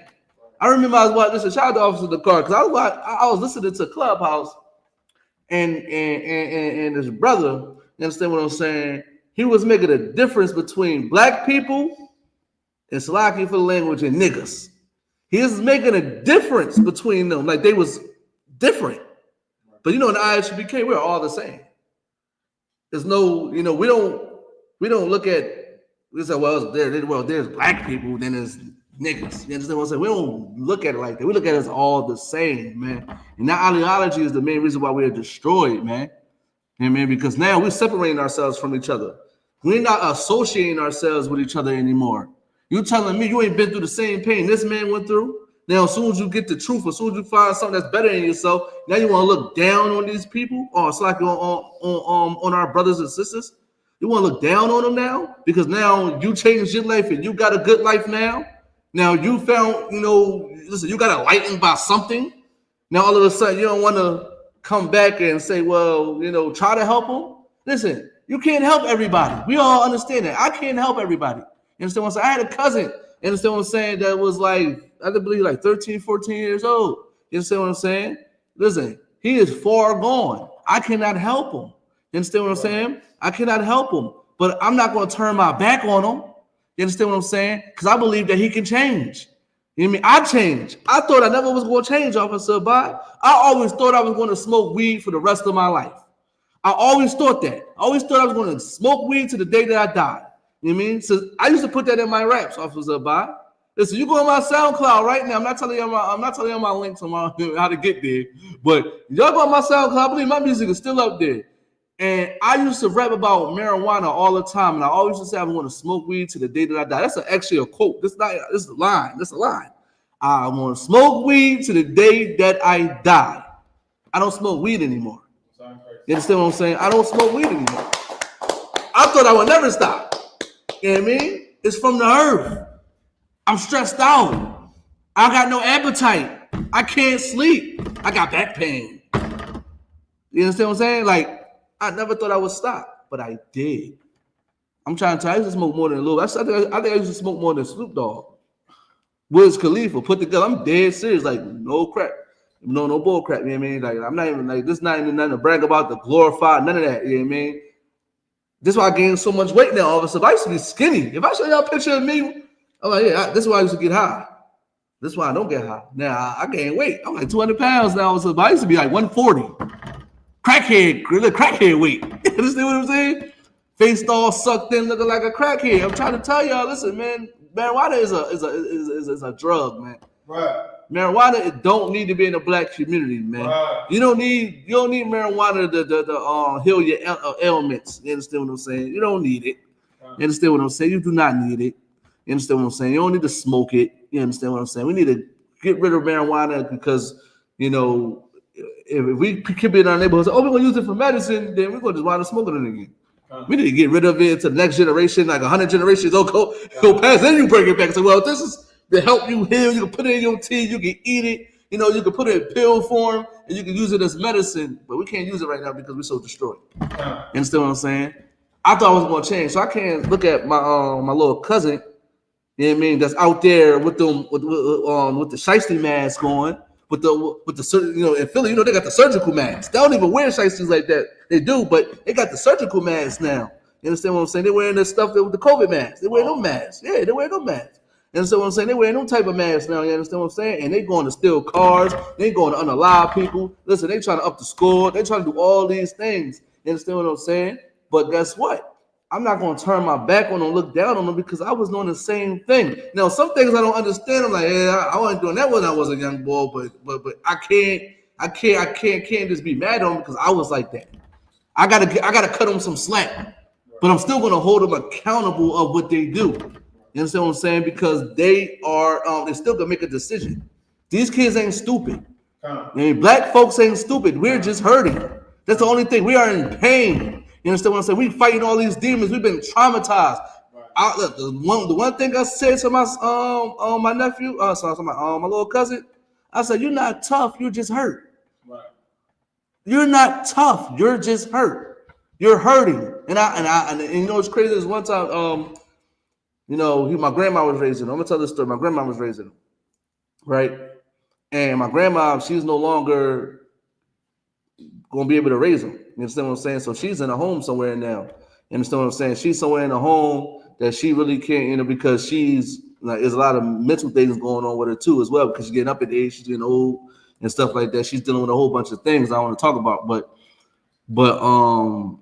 I remember I was watching. Listen, shout out to Officer in the car because I was listening to Clubhouse, and his brother. You understand what I'm saying? He was making a difference between black people and Salaki for the language and niggas. He was making a difference between them, like they was different. But you know, in the I.S.U.P.K, we're all the same. There's no, we don't look at, we say, well, there's black people, then there's niggas. You understand what I'm saying? We don't look at it like that. We look at it as all the same, man. And that ideology is the main reason why we are destroyed, man. You know what I mean? Because now we're separating ourselves from each other. We're not associating ourselves with each other anymore. You telling me you ain't been through the same pain this man went through? Now, as soon as you get the truth, as soon as you find something that's better in yourself, now you want to look down on these people, or it's like on our brothers and sisters. You want to look down on them now because now you changed your life and you got a good life now. Now you found, listen, you got enlightened by something. Now all of a sudden you don't want to come back and say, well, try to help them. Listen, you can't help everybody. We all understand that. I can't help everybody. You understand what I'm saying? I had a cousin, you understand what I'm saying, that was like, I believe like 13, 14 years old. You understand what I'm saying? Listen, he is far gone. I cannot help him. You understand what I'm saying? I cannot help him, but I'm not going to turn my back on him. You understand what I'm saying? Because I believe that he can change. You know what I mean? I changed. I thought I never was going to change, Officer Bud. I always thought I was going to smoke weed for the rest of my life. I always thought that. I always thought I was going to smoke weed to the day that I died. You know what I mean? So I used to put that in my raps, Officer Bud. Listen, you go on my SoundCloud right now. I'm not telling you my links on how to get there, but y'all go on my SoundCloud. I believe my music is still up there. And I used to rap about marijuana all the time, and I always used to say I want to smoke weed to the day that I die. That's actually a quote. This is a line. That's a line. I want to smoke weed to the day that I die. I don't smoke weed anymore. You understand what I'm saying? I don't smoke weed anymore. I thought I would never stop. You know what I mean? It's from the earth. I'm stressed out. I got no appetite. I can't sleep. I got back pain. You understand what I'm saying? Like, I never thought I would stop, but I did. I'm trying to tell you, I used to smoke more than a little. I think I used to smoke more than Snoop Dogg. Wiz Khalifa put together. I'm dead serious. Like, no crap. No bull crap. You know what I mean? Like, I'm not even like, this not even nothing to brag about, to glorify, none of that. You know what I mean? This is why I gained so much weight now all of a sudden. I used to be skinny. If I show y'all a picture of me, I'm like, yeah, this is why I used to get high. This is why I don't get high. Now I gained weight. I'm like 200 pounds now. So I used to be like 140. Crackhead weight. You understand what I'm saying? Face all sucked in, looking like a crackhead. I'm trying to tell y'all, listen, man, marijuana is a drug, man. Right. Marijuana, it don't need to be in the black community, man. Right. You don't need marijuana to heal your ailments. You understand what I'm saying? You don't need it. Right. You understand what I'm saying? You do not need it. You understand what I'm saying? You don't need to smoke it. You understand what I'm saying? We need to get rid of marijuana because, if we keep it in our neighborhood, we're going to use it for medicine, then we're going to just wind up smoking it again. We need to get rid of it to the next generation, like 100 generations. Go past, then you bring it back and say, well, this is to help you heal. You can put it in your tea. You can eat it. You can put it in pill form, and you can use it as medicine. But we can't use it right now because we're so destroyed. You understand what I'm saying? I thought I was going to change. So I can't look at my little cousin, you know what I mean, that's out there with the shiesty mask on, with the in Philly, they got the surgical mask. They don't even wear shiesties like that. They do, but they got the surgical mask now. You understand what I'm saying? They're wearing this stuff with the COVID mask. They wear no masks. Yeah, they wear no masks. You understand what I'm saying? They wear no type of mask now. You understand what I'm saying? And they going to steal cars. They going to unalive people. Listen, they trying to up the score. They trying to do all these things. You understand what I'm saying? But guess what? I'm not going to turn my back on them, look down on them, because I was doing the same thing. Now, some things I don't understand. I'm like, yeah, I wasn't doing that when I was a young boy, but I can't just be mad at them because I was like that. I gotta cut them some slack, but I'm still going to hold them accountable of what they do. You understand what I'm saying? Because they still gonna make a decision. These kids ain't stupid. I mean, black folks ain't stupid. We're just hurting. That's the only thing. We are in pain. You understand what I'm saying? We fighting all these demons. We've been traumatized. Look, the one thing I said to my my nephew, my little cousin, I said, "You're not tough. You're just hurt. You're not tough. You're just hurt. You're hurting." And you know what's crazy is one time, my grandma was raising him. I'm gonna tell this story. My grandma was raising him, right? And my grandma, she's no longer gonna be able to raise him. You understand what I'm saying? So she's in a home somewhere now. You understand what I'm saying? She's somewhere in a home that she really can't, because she's like, there's a lot of mental things going on with her too as well, because she's getting up in age, she's getting old and stuff like that. She's dealing with a whole bunch of things I want to talk about. But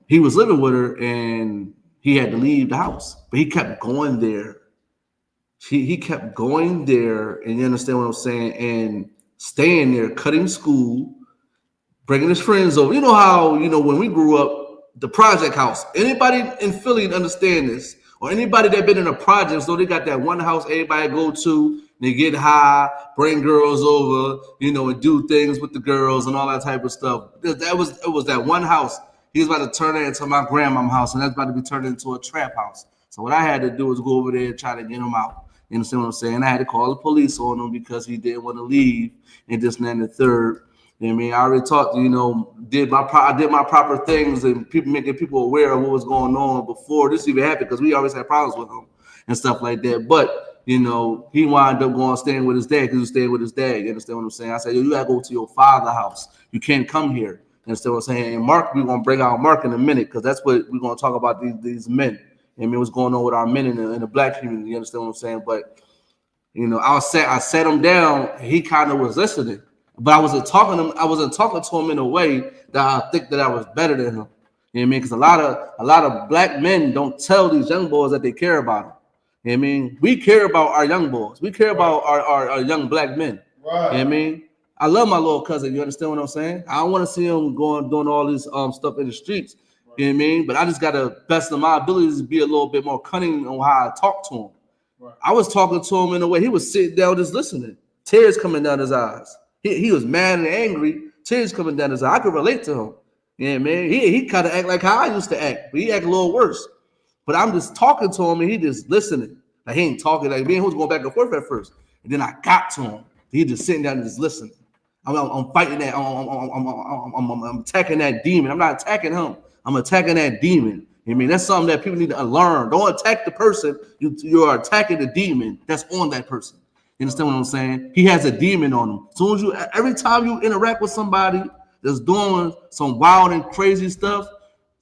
he was living with her and he had to leave the house, but he kept going there. He kept going there, and you understand what I'm saying, and staying there, cutting school, bringing his friends over. You know how, when we grew up, the project house. Anybody in Philly understand this, or anybody that been in a project, so they got that one house everybody go to, they get high, bring girls over, and do things with the girls and all that type of stuff. It was that one house. He was about to turn it into my grandma's house, and that's about to be turned into a trap house. So what I had to do was go over there and try to get him out. You understand what I'm saying? I had to call the police on him because he didn't want to leave, and this and that and the third. You know what I mean? I already talked, I did my proper things and making people aware of what was going on before this even happened, because we always had problems with him and stuff like that. But, he wound up staying with his dad because he was staying with his dad. You understand what I'm saying? I said, you got to go to your father's house. You can't come here. You understand what I'm saying? And Mark, we're going to bring out Mark in a minute, because that's what we're going to talk about, these men. I mean, what's going on with our men in the black community? You understand what I'm saying? But, I sat him down. He kind of was listening. But I wasn't talking to him in a way that I think that I was better than him. You know what I mean? Because a lot of black men don't tell these young boys that they care about them. You know what I mean? We care about our young boys. We care about our young black men. Right. You know what I mean? I love my little cousin. You understand what I'm saying? I don't want to see him doing all this stuff in the streets. Right. You know what I mean? But I just got to best of my abilities to be a little bit more cunning on how I talk to him. Right. I was talking to him in a way he was sitting down just listening, tears coming down his eyes. He was mad and angry, tears coming down his eyes. I could relate to him. Yeah, man. He kind of act like how I used to act, but he act a little worse. But I'm just talking to him and he just listening. Like he ain't talking. Like me and he was going back and forth at first. And then I got to him. He just sitting down and just listening. I'm fighting that. I'm attacking that demon. I'm not attacking him. I'm attacking that demon. I mean, that's something that people need to learn. Don't attack the person. You are attacking the demon that's on that person. You understand what I'm saying? He has a demon on him. Every time you interact with somebody that's doing some wild and crazy stuff,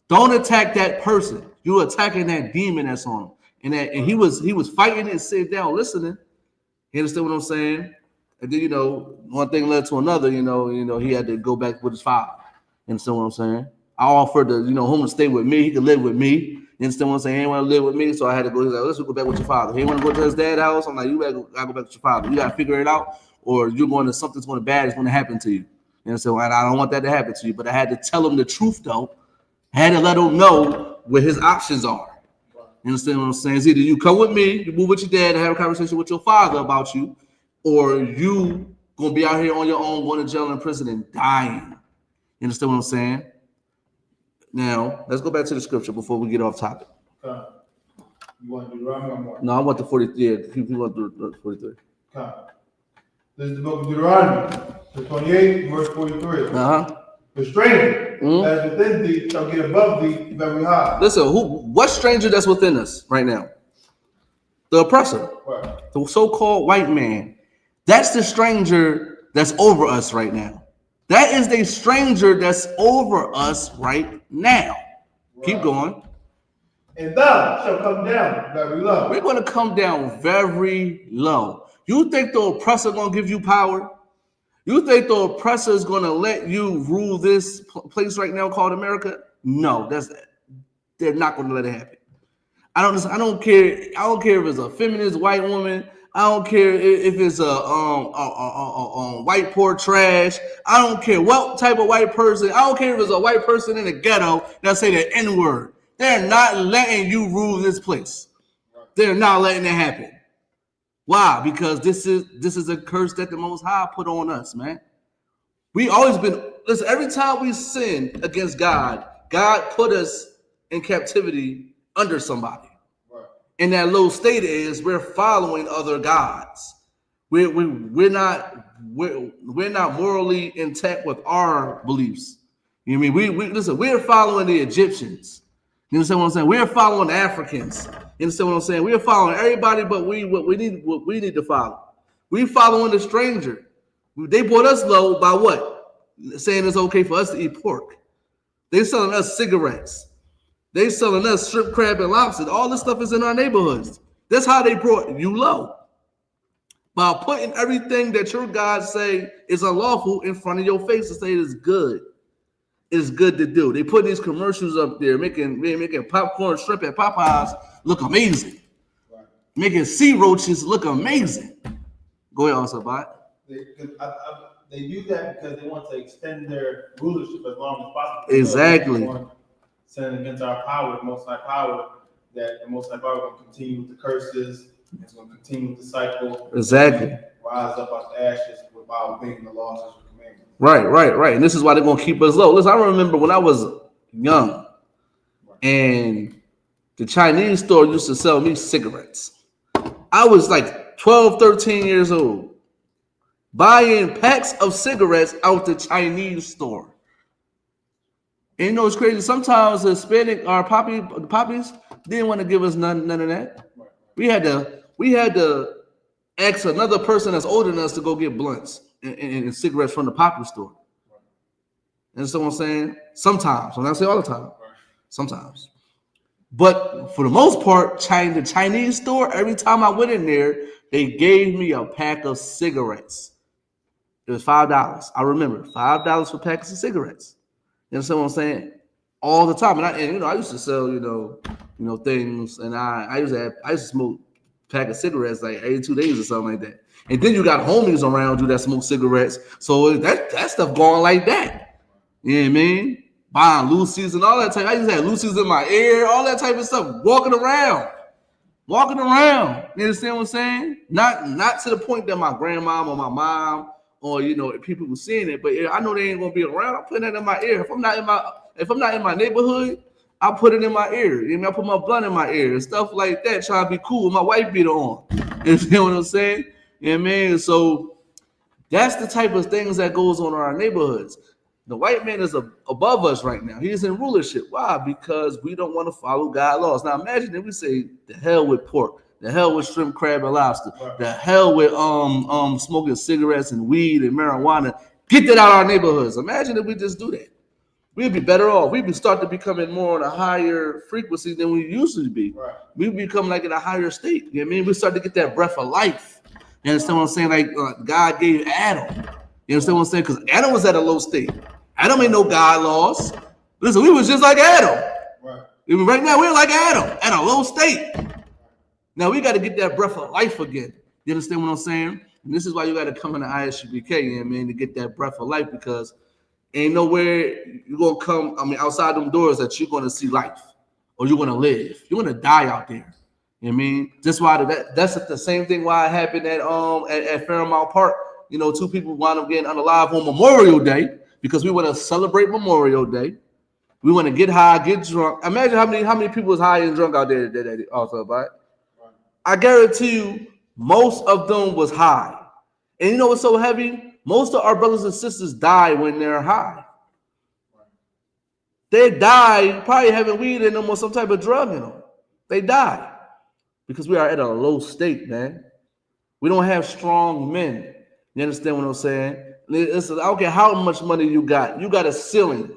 don't attack that person. You're attacking that demon that's on him. And he was fighting and sitting down listening. You understand what I'm saying? And then one thing led to another. He had to go back with his father. You understand what I'm saying? I offered him to stay with me. He could live with me. You understand what I'm saying? He didn't want to live with me, so I had to go. He's like, let's go back with your father. He didn't want to go to his dad's house. I'm like, you gotta go back with your father. You gotta figure it out, or something's going to bad is going to happen to you. You know, so and I don't want that to happen to you. But I had to tell him the truth, though. I had to let him know what his options are. You understand what I'm saying? It's either you come with me, you move with your dad, and have a conversation with your father about you, or you gonna be out here on your own, going to jail and prison and dying. You understand what I'm saying? Now, let's go back to the scripture before we get off topic. Okay. You want to do Deuteronomy? No, I want the 43. Yeah, you want the 43. Okay. This is the book of Deuteronomy, the 28, verse 43. The stranger that is within thee shall get above thee very high. Listen, what stranger that's within us right now? The oppressor. Right. The so-called white man. That's the stranger that's over us right now. That is the stranger that's over us right now. Right. Keep going. And thou shalt come down very low. We're going to come down very low. You think the oppressor going to give you power? You think the oppressor is going to let you rule this place right now called America? No, they're not going to let it happen. I don't care if it's a feminist white woman. I don't care if it's a white poor trash. I don't care what type of white person. I don't care if it's a white person in the ghetto that say the N-word. They're not letting you rule this place. They're not letting it happen. Why? Because this is a curse that the Most High put on us, man. We always been, listen, every time we sin against God, God put us in captivity under somebody. And that low state is we're following other gods. We're not morally intact with our beliefs. You know what I mean? Listen, we're following the Egyptians. You understand what I'm saying? We're following the Africans. You understand what I'm saying? We're following everybody, but what we need to follow. We following the stranger. They brought us low by what? Saying it's okay for us to eat pork. They selling us cigarettes. They selling us shrimp, crab, and lobster. All this stuff is in our neighborhoods. That's how they brought you low. By putting everything that your God say is unlawful in front of your face and say it is good. It's good to do. They put these commercials up there, making popcorn, shrimp, and Popeyes look amazing. Right. Making sea roaches look amazing. Go ahead, also, Bot. They do that because they want to extend their rulership as long as possible. Exactly. Sending against our power, the Most High power, that the Most High power will continue with the curses. It's going to continue with the cycle. Exactly. Rise up out the ashes without obeying the laws of the commandments. Right. And this is why they're going to keep us low. Listen, I remember when I was young, and the Chinese store used to sell me cigarettes. I was like 12, 13 years old, buying packs of cigarettes out the Chinese store. And you know what's crazy? Sometimes the Hispanic or poppies didn't want to give us none of that. We had to ask another person that's older than us to go get blunts and cigarettes from the poppy store. You understand what I'm saying? Sometimes. I'm not saying all the time. Sometimes. But for the most part, the Chinese store, every time I went in there, they gave me a pack of cigarettes. It was $5. I remember $5 for packs of cigarettes. You understand what I'm saying? All the time. And I used to sell, things, and I used to smoke a pack of cigarettes like every 2 days or something like that. And then you got homies around you that smoke cigarettes. So that stuff going like that. You know what I mean? Buying Lucy's and all that type. I used to have Lucy's in my ear, all that type of stuff, walking around. You understand what I'm saying? Not to the point that my grandma or my mom or people were seeing it, but I know they ain't gonna be around. I'm putting it in my ear. If I'm not in my neighborhood, I put it in my ear. I put my blunt in my ear and stuff like that, trying to be cool with my wife beater on. You know what I'm saying? You know what I mean? So that's the type of things that goes on in our neighborhoods. The white man is above us right now. He is in rulership. Why? Because we don't want to follow God's laws. Now imagine if we say the hell with pork, the hell with shrimp, crab, and lobster, the hell with smoking cigarettes and weed and marijuana. Get that out of our neighborhoods. Imagine if we just do that. We'd be better off. We'd start to becoming more on a higher frequency than we used to be. Right. We'd become like in a higher state. You know what I mean? We start to get that breath of life. You understand what I'm saying? Like God gave Adam. You understand what I'm saying? Because Adam was at a low state. Adam ain't no God laws. Listen, we was just like Adam. Right. Right now, we're like Adam at a low state. Now we got to get that breath of life again. You understand what I'm saying? And this is why you got to come into I.S.U.P.K, you know what I mean, to get that breath of life, because ain't nowhere you're going to come, outside them doors that you're going to see life or you're going to live. You're going to die out there. You know what I mean? That's why that's the same thing why it happened at Fairmount Park. Two people wound up getting unalive on Memorial Day because we want to celebrate Memorial Day. We want to get high, get drunk. Imagine how many people was high and drunk out there that also, right? I guarantee you most of them was high. And you know what's so heavy? Most of our brothers and sisters die when they're high. They die probably having weed in them or some type of drug in them. They die because we are at a low state, man. We don't have strong men. You understand what I'm saying? Listen, I don't care how much money you got. You got a ceiling.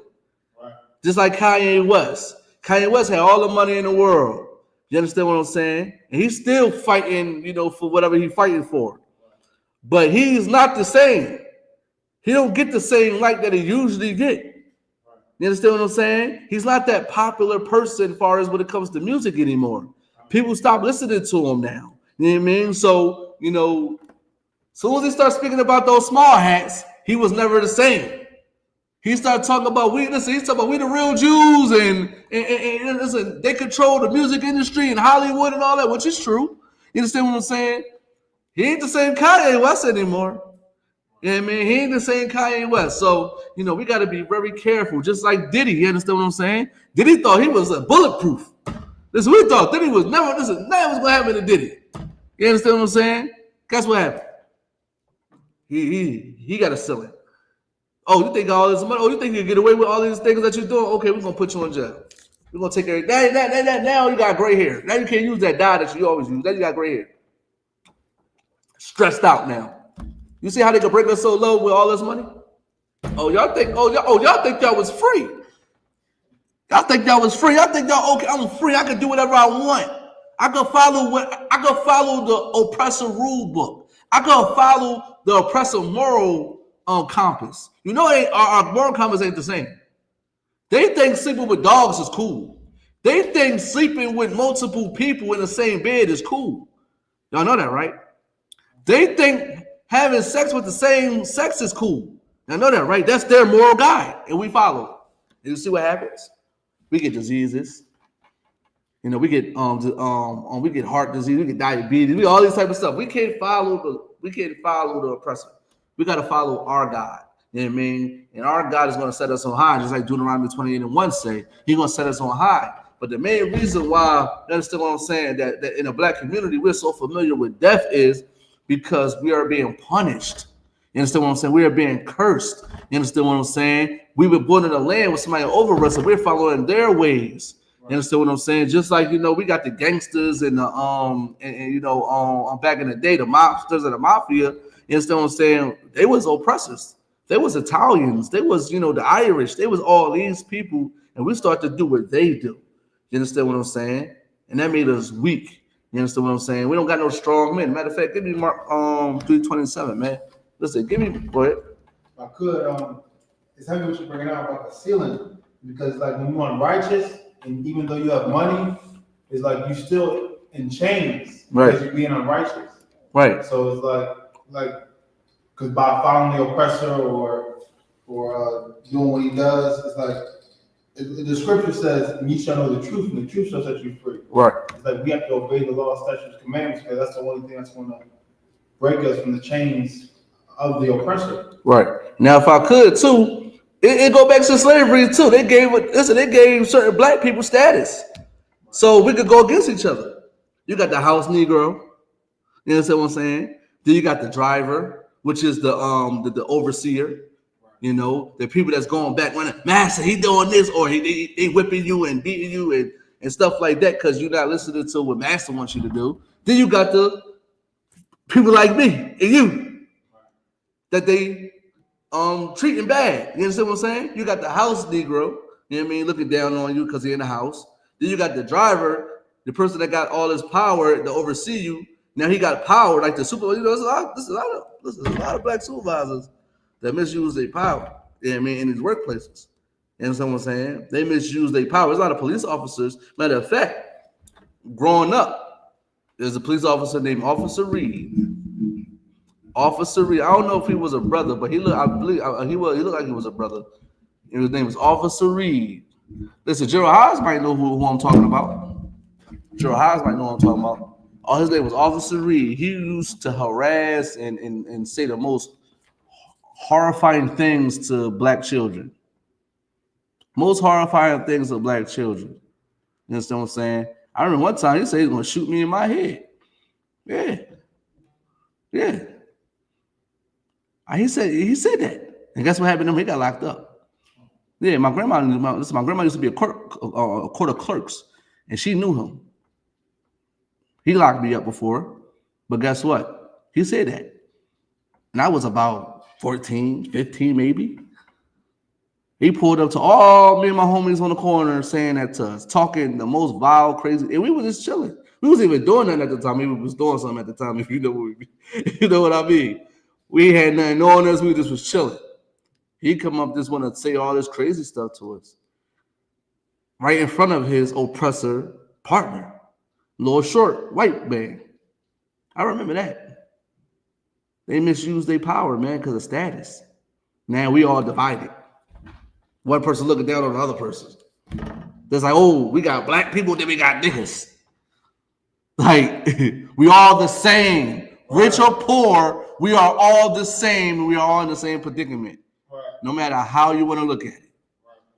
Right. Just like Kanye West. Kanye West had all the money in the world. You understand what I'm saying? And he's still fighting, for whatever he's fighting for. But he's not the same. He don't get the same light that he usually get. You understand what I'm saying? He's not that popular person as far as when it comes to music anymore. People stop listening to him now. You know what I mean? So, you know, as soon as he starts speaking about those small hats, he was never the same. He started talking about we the real Jews and listen, they control the music industry and Hollywood and all that, which is true. You understand what I'm saying? He ain't the same Kanye West anymore. You know what I mean? He ain't the same Kanye West. So, you know, we got to be very careful. Just like Diddy, you understand what I'm saying? Diddy thought he was bulletproof. This we thought. Diddy was never, nothing was going to happen to Diddy. You understand what I'm saying? Guess what happened? He got a ceiling. Oh, you think all this money? Oh, you think you get away with all these things that you're doing? Okay, we're going to put you in jail. We're going to take care of that. Now you got gray hair. Now you can't use that dye that you always use. Now you got gray hair. Stressed out now. You see how they can break us so low with all this money? Oh, y'all think y'all was free. Y'all think y'all was free. Y'all think y'all okay, I'm free. I can do whatever I want. I can follow the oppressor rule book. I can follow the oppressor moral compass. You know, our moral compass ain't the same. They think sleeping with dogs is cool. They think sleeping with multiple people in the same bed is cool. Y'all know that, right? They think having sex with the same sex is cool. Y'all know that, right? That's their moral guide, and we follow. And you see what happens? We get diseases. You know, we get heart disease, we get diabetes, we all these type of stuff. We can't follow the oppressor. We got to follow our God. You know what I mean? And our God is going to set us on high, just like Deuteronomy 28:1 say. He's going to set us on high. But the main reason why, you understand what I'm saying, that in the black community we're so familiar with death is because we are being punished. You understand what I'm saying? We are being cursed. You understand what I'm saying? We were born in a land with somebody over us, and we're following their ways. You understand what I'm saying? Just like, you know, we got the gangsters and the back in the day, the mobsters and the mafia. You understand what I'm saying? They was oppressors. They was Italians. They was, you know, the Irish. They was all these people, and we start to do what they do. You understand what I'm saying? And that made us weak. You understand what I'm saying? We don't got no strong men. Matter of fact, give me Mark 3:27, man. Listen, give me, go ahead. If I could, it's heavy what you're bringing out about the ceiling, because like when you're unrighteous, and even though you have money, it's like you still in chains because you're being unrighteous. Right. So it's like because by following the oppressor or doing what he does, it's like the scripture says, "You shall know the truth, and the truth shall set you free." Right. It's like we have to obey the law, statutes, commandments, because that's the only thing that's going to break us from the chains of the oppressor. Right. Now, if I could too, it go back to slavery too. They gave certain black people status, so we could go against each other. You got the house Negro, you understand what I'm saying? Then you got the driver, which is the overseer. You know, the people that's going back when master he doing this or he whipping you and beating you and stuff like that because you're not listening to what master wants you to do. Then you got the people like me and you that they treating bad. You understand what I'm saying? You got the house Negro, you know what I mean, looking down on you because he's in the house. Then you got the driver, the person that got all this power to oversee you. Now he got power, like the supervisor. You know, there's a lot of black supervisors that misuse their power. You know what I mean, in these workplaces. You understand what I'm saying? They misuse their power. There's a lot of police officers. Matter of fact, growing up, there's a police officer named Officer Reed. Officer Reed. I don't know if he was a brother, but he looked like he was a brother. His name was Officer Reed. Listen, Gerald Haas might know who I'm talking about. Gerald Haas might know who I'm talking about. Oh, his name was Officer Reed. He used to harass and say the most horrifying things to black children. Most horrifying things to black children. You understand what I'm saying? I remember one time he said he was going to shoot me in my head. Yeah. He said that. And guess what happened to him? He got locked up. Yeah, my grandma used to be a court of clerks, and she knew him. He locked me up before, but guess what? He said that. And I was about 14, 15 maybe. He pulled up to all me and my homies on the corner saying that to us, talking the most vile, crazy, and we were just chilling. We wasn't even doing nothing at the time. We was doing something at the time, if you know what I mean. We had nothing on us. We just was chilling. He come up just want to say all this crazy stuff to us right in front of his oppressor partner. Little short white man. I remember that. They misused their power, man, because of status. Now we all divided. One person looking down on the other person. There's like, oh, we got black people, then we got niggas. Like, we all the same. Rich or poor, we are all the same, and we are all in the same predicament. No matter how you want to look at it.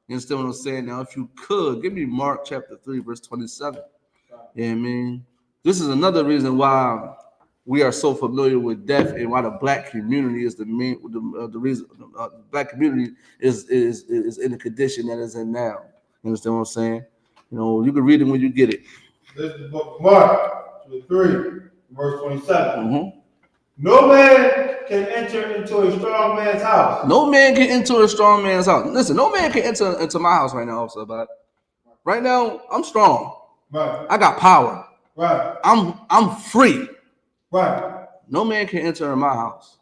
You understand what I'm saying? Now, if you could, give me Mark chapter 3, verse 27. Yeah, I mean, this is another reason why we are so familiar with death and why the black community is the main, the reason the black community is in the condition that it's in now. You understand what I'm saying? You know, you can read it when you get it. This is the book of Mark, 3, verse 27. No man can enter into a strong man's house. No man can enter a strong man's house. Listen, no man can enter into my house right now, also, but right now, I'm strong. Right. I got power. Right. I'm free. Right. No man can enter in my house.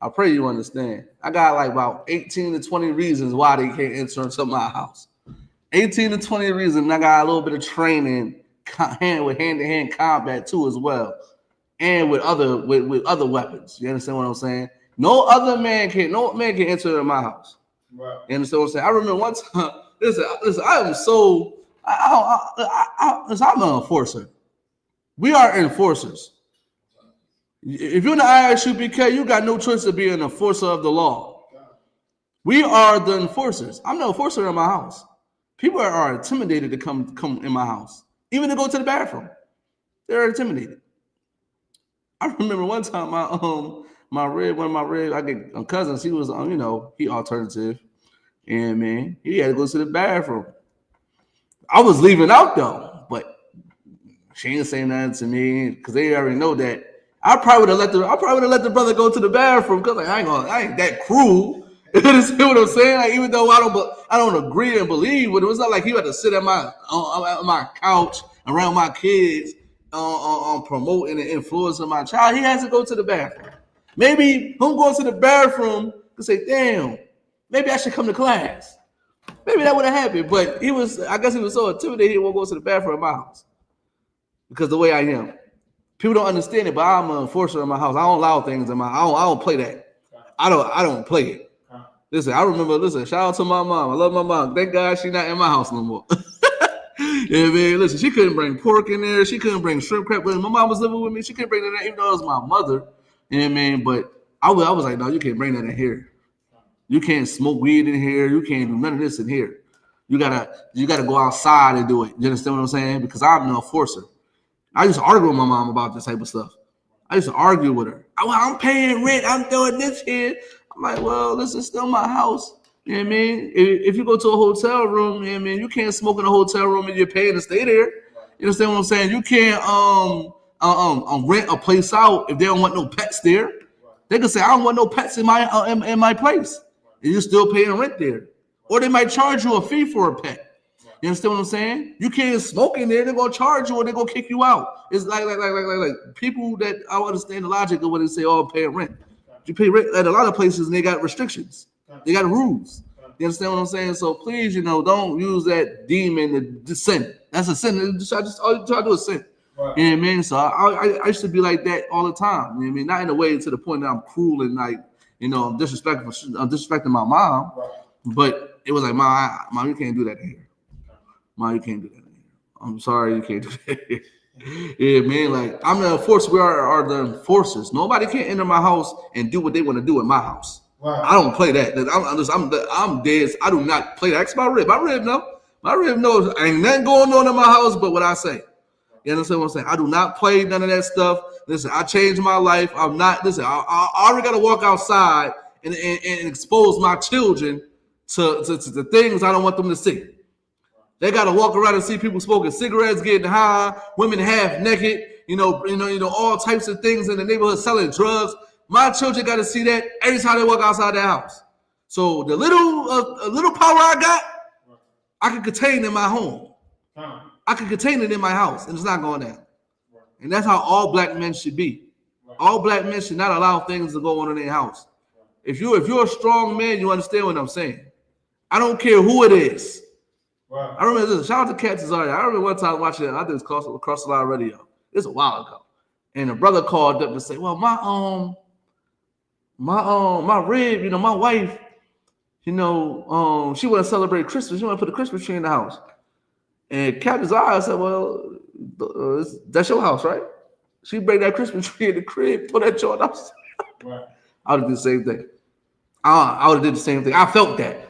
I pray you understand. I got like about 18 to 20 reasons why they can't enter into my house. 18 to 20 reasons. And I got a little bit of training with hand-to-hand combat too as well. And with other weapons. You understand what I'm saying? No man can enter in my house. Right. You understand what I'm saying? I remember one time, listen, I'm an enforcer. We are enforcers. If you're in the I.S.U.P.K, you got no choice of being an enforcer of the law. We are the enforcers. I'm the enforcer in my house. People are intimidated to come in my house, even to go to the bathroom. They're intimidated. I remember one time one of my cousins, he was he alternative, and man, he had to go to the bathroom. I was leaving out though, but she didn't say nothing to me because they already know that. I probably would have let the brother go to the bathroom because like, I ain't that cruel. You understand what I'm saying? Like, even though I don't agree and believe with it, it's not like he had to sit at my couch around my kids on promoting and influencing my child. He has to go to the bathroom. Maybe him going to the bathroom could say, "Damn, maybe I should come to class." Maybe that would have happened, but I guess he was so intimidated he won't go to the bathroom in my house because the way I am. People don't understand it, but I'm an enforcer in my house. I don't allow things in my. I don't play that. I don't play it. Listen, I remember. Listen, shout out to my mom. I love my mom. Thank God she's not in my house no more. Yeah, man. Listen, she couldn't bring pork in there. She couldn't bring shrimp crab. When my mom was living with me, she couldn't bring that in, even though it was my mother. Yeah, man. But I was like, no, you can't bring that in here. You can't smoke weed in here. You can't do none of this in here. You gotta go outside and do it. You understand what I'm saying? Because I'm an enforcer. I used to argue with my mom about this type of stuff. I used to argue with her. I'm paying rent. I'm doing this here. I'm like, well, this is still my house. You know what I mean? If you go to a hotel room, you know what I mean, you can't smoke in a hotel room and you're paying to stay there. You understand what I'm saying? You can't rent a place out if they don't want no pets there. They can say, I don't want no pets in my place. And you're still paying rent there. Or they might charge you a fee for a pet. You understand what I'm saying? You can't smoke in there. They're gonna charge you or they're gonna kick you out. It's like people that I understand the logic of when they say, "Oh, I'm paying rent." You pay rent at a lot of places, and they got restrictions. They got rules. You understand what I'm saying? So please, don't use that demon to sin. That's a sin. All you try to do is sin. Right. You know what I mean? So I used to be like that all the time. You know what I mean? Not in a way to the point that I'm cruel and I'm disrespecting my mom. Right. But it was like, Mom, you can't do that here. Mom, you can't do that. I'm sorry, you can't do that. Yeah, man. Like, I'm the enforcer. We are the enforcers. Nobody can enter my house and do what they want to do in my house. Right. I don't play that. I'm dead. I do not play that. That's my rib. My rib knows. Ain't nothing going on in my house but what I say. You understand what I'm saying? I do not play none of that stuff. Listen, I changed my life. I'm not. Listen, I already got to walk outside and expose my children to the things I don't want them to see. They got to walk around and see people smoking cigarettes, getting high, women half naked, all types of things in the neighborhood selling drugs. My children got to see that every time they walk outside their house. So the little power I got, I can contain in my home. I can contain it in my house, and it's not going down. And that's how all black men should be. All black men should not allow things to go on in their house. If you're a strong man, you understand what I'm saying. I don't care who it is. Right. I remember this. Shout out to Cat Cesario. I remember one time watching it. I think it's across the line radio. It's a while ago, and a brother called up and said, "Well, my rib, you know, my wife, you know, she want to celebrate Christmas. She want to put a Christmas tree in the house." And Cat Cesario said, "Well, that's your house, right? She bring that Christmas tree in the crib, put that joint outside." Right. I would have did the same thing. I would have did the same thing. I felt that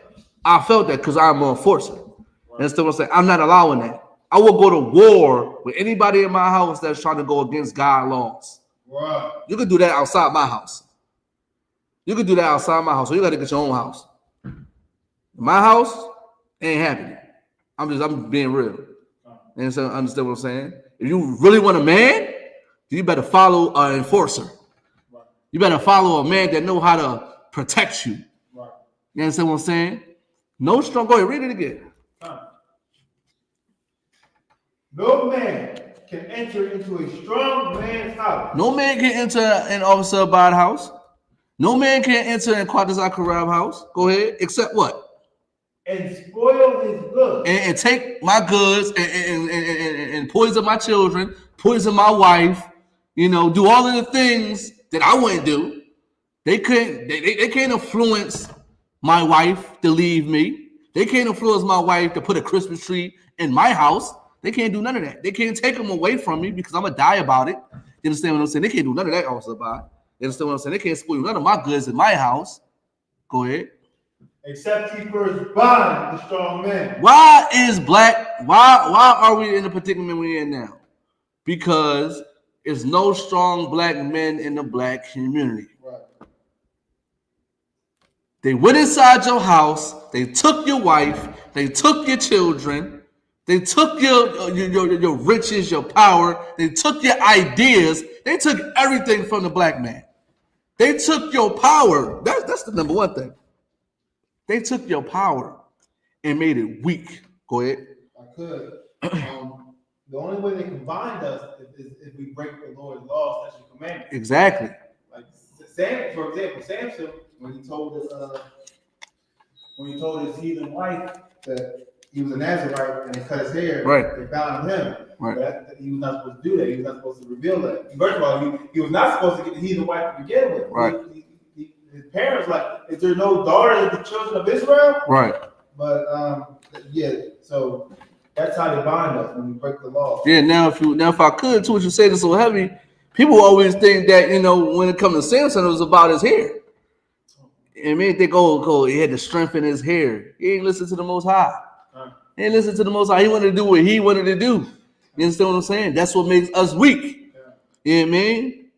because I'm an enforcer. Right. And still say I'm not allowing that. I will go to war with anybody in my house that's trying to go against God laws. Right. You can do that outside my house. You can do that outside my house. So you got to get your own house. My house ain't happening. I'm being real. And so understand what I'm saying? If you really want a man, you better follow an enforcer. Right. You better follow a man that know how to protect you. Right. You understand what I'm saying? No strong. Go ahead, read it again. No man can enter into a strong man's house. No man can enter an Officer Abad house. No man can enter an Quadazar Karab house. Go ahead. Except what? And spoil his goods. And take my goods and poison my children, poison my wife, you know, do all of the things that I wouldn't do. They can't influence my wife to leave me. They can't influence my wife to put a Christmas tree in my house. They can't do none of that. They can't take them away from me because I'm going to die about it. You understand what I'm saying? They can't do none of that also about. You understand what I'm saying? They can't spoil none of my goods in my house. Go ahead. Except he first bind the strong man. Why are we in the predicament we're in now? Because there's no strong black men in the black community. Right. They went inside your house, they took your wife, they took your children, they took your riches, your power, they took your ideas, they took everything from the black man. They took your power. That's the number one thing. They took your power and made it weak. Go ahead. I could. The only way they can bind us is if we break the Lord's law, statutes, and commandments. Exactly. Like Sam, for example, Samson, when he told his heathen wife that he was a Nazarite and they cut his hair, right, they bound him. Right. But he was not supposed to do that. He was not supposed to reveal that. First of all, he was not supposed to get the heathen wife to begin with. Right. His parents like, is there no daughters of the children of Israel? Right. But yeah, so that's how they bind us when we break the law. Yeah. Now, if I could, too, what you say is so heavy, people always think that, you know, when it comes to Samson, it was about his hair. I mean, they go. He had to strengthen his hair. He ain't listen to the Most High. He ain't listen to the Most High. He wanted to do what he wanted to do. You understand what I'm saying? That's what makes us weak. You know what I mean?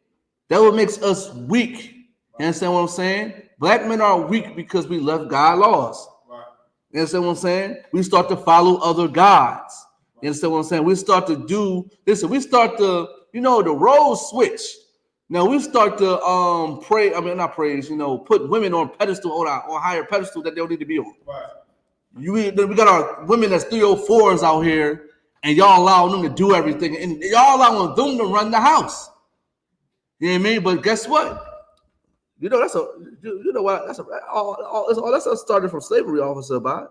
That's what makes us weak. You understand what I'm saying? Black men are weak because we left God laws. Right. You understand what I'm saying? We start to follow other gods. You understand what I'm saying? We start to do, listen, we start to, you know, the roles switch. Now we start to not praise, you know, put women on pedestal or higher pedestal that they don't need to be on. Right. We got our women that's 304s out here, and y'all allow them to do everything, and y'all allowing them to run the house. You know what I mean? But guess what? You know, that's started from slavery, Officer Abad.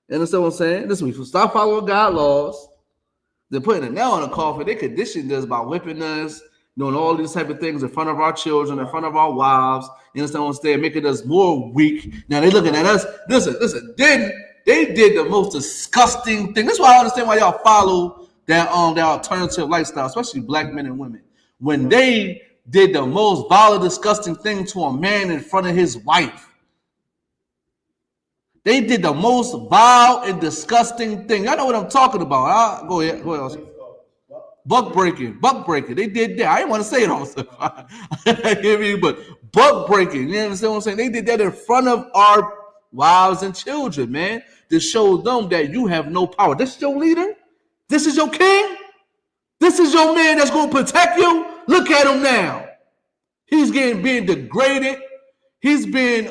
You understand what I'm saying? Listen, we stop following God laws. They're putting a nail in the coffin. They conditioned us by whipping us, doing all these type of things in front of our children, in front of our wives. You understand what I'm saying? Making us more weak. Now they're looking at us. Listen. Then they did the most disgusting thing. That's why I understand why y'all follow that their alternative lifestyle, especially black men and women. When they did the most vile, disgusting thing to a man in front of his wife. They did the most vile and disgusting thing. Y'all know what I'm talking about. Go ahead. Buck breaking. They did that. I didn't want to say it also. But buck breaking. You understand what I'm saying? They did that in front of our wives and children, man, to show them that you have no power. This is your leader. This is your king. This is your man that's going to protect you. Look at him now. He's being degraded. He's been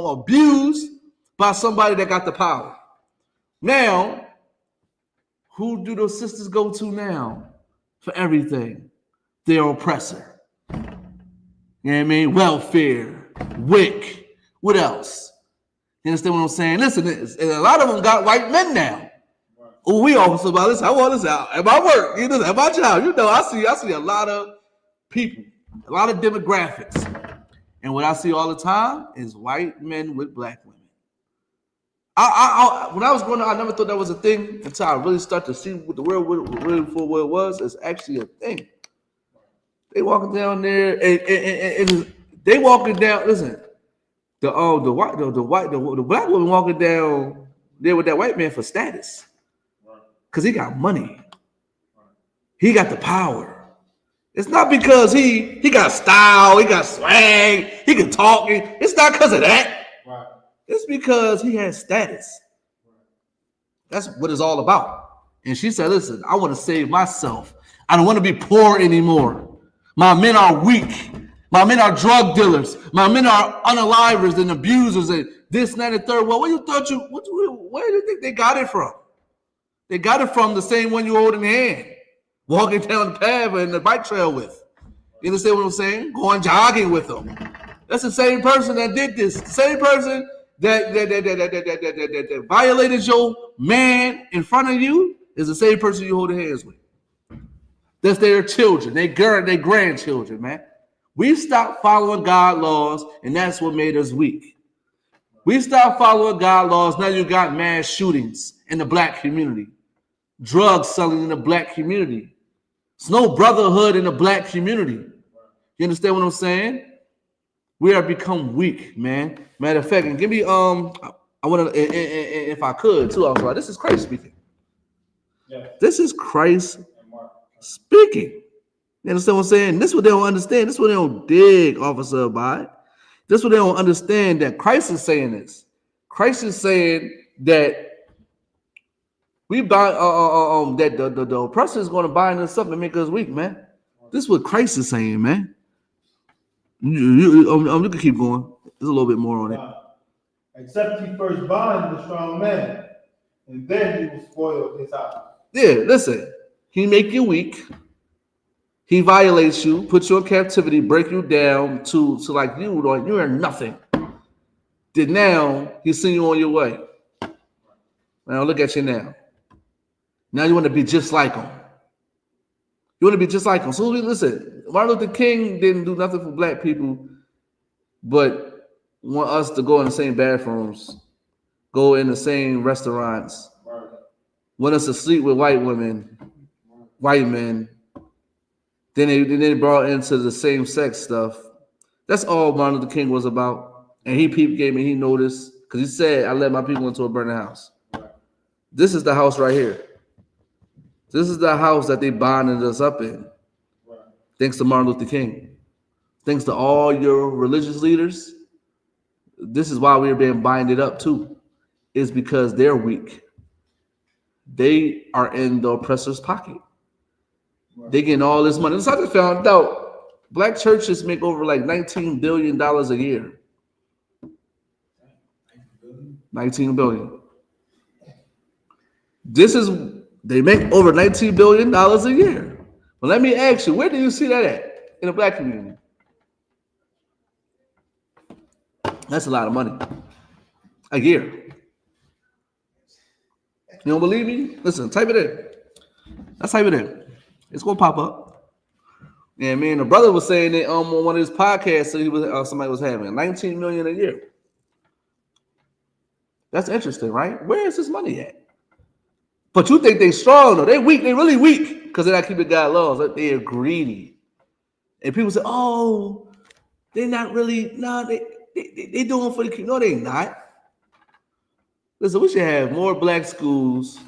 abused by somebody that got the power. Now, who do those sisters go to now for everything? Their oppressor. You know what I mean? Welfare, WIC. What else? You understand what I'm saying? Listen, and a lot of them got white men now. Oh, we also about this. I want this out at my work. You know, at my job. You know, I see a lot of people, a lot of demographics, and what I see all the time is white men with black women. When I was growing up, I never thought that was a thing until I really started to see what the world really for what it was. It's actually a thing. They walking down there, and they walking down. Listen, the black woman walking down there with that white man for status. Because he got money. He got the power. It's not because he got style, he got swag, he can talk. It's not because of that. Right. It's because he has status. That's what it's all about. And she said, listen, I want to save myself. I don't want to be poor anymore. My men are weak. My men are drug dealers. My men are unalivers and abusers and this, and that, and third. Well, where do you think they got it from? They got it from the same one you hold in the hand, walking down the path and the bike trail with. You understand what I'm saying? Going jogging with them. That's the same person that did this. The same person that violated your man in front of you is the same person you hold hands with. That's their children, their grandchildren, man. We stopped following God laws, and that's what made us weak. We stopped following God laws. Now you got mass shootings in the black community. Drugs selling in the black community. There's no brotherhood in the black community. You understand what I'm saying? We have become weak, man. Matter of fact, and give me I want to, if I could too. I was like, this is Christ speaking. Yeah. This is Christ speaking. You understand what I'm saying? This is what they don't understand. This is what they don't dig, Officer Abide. This is what they don't understand, that Christ is saying this. Christ is saying that we bind that the oppressor is going to bind us up and make us weak, man. This is what Christ is saying, man. You can keep going. There's a little bit more on it. Except he first bind the strong man, and then he will spoil his house. Yeah, listen. He make you weak. He violates you, puts you in captivity, break you down to like you're nothing. Then now he's sending you on your way. Now look at you now. Now you want to be just like him. You want to be just like him. So listen, Martin Luther King didn't do nothing for black people, but want us to go in the same bathrooms, go in the same restaurants, want us to sleep with white women, white men. Then they brought into the same sex stuff. That's all Martin Luther King was about. And he peeped game and he noticed, because he said, I led my people into a burning house. This is the house right here. This is the house that they bonded us up in. Thanks to Martin Luther King. Thanks to all your religious leaders. This is why we're being binded up too. Is because they're weak. They are in the oppressor's pocket. They getting all this money. So I just found out black churches make over like $19 billion a year. 19 billion. They make over $19 billion a year. But let me ask you, where do you see that at in the black community? That's a lot of money a year. You don't believe me? Listen, type it in. Let's type it in. It's gonna pop up. Yeah, man. The brother was saying that on one of his podcasts that somebody was having 19 million a year. That's interesting, right? Where is this money at? But you think they strong though? They weak. They really weak because they're not keeping God laws. They're greedy. And people say, "Oh, they're not really." No, they doing for the community. No, they not. Listen, we should have more black schools.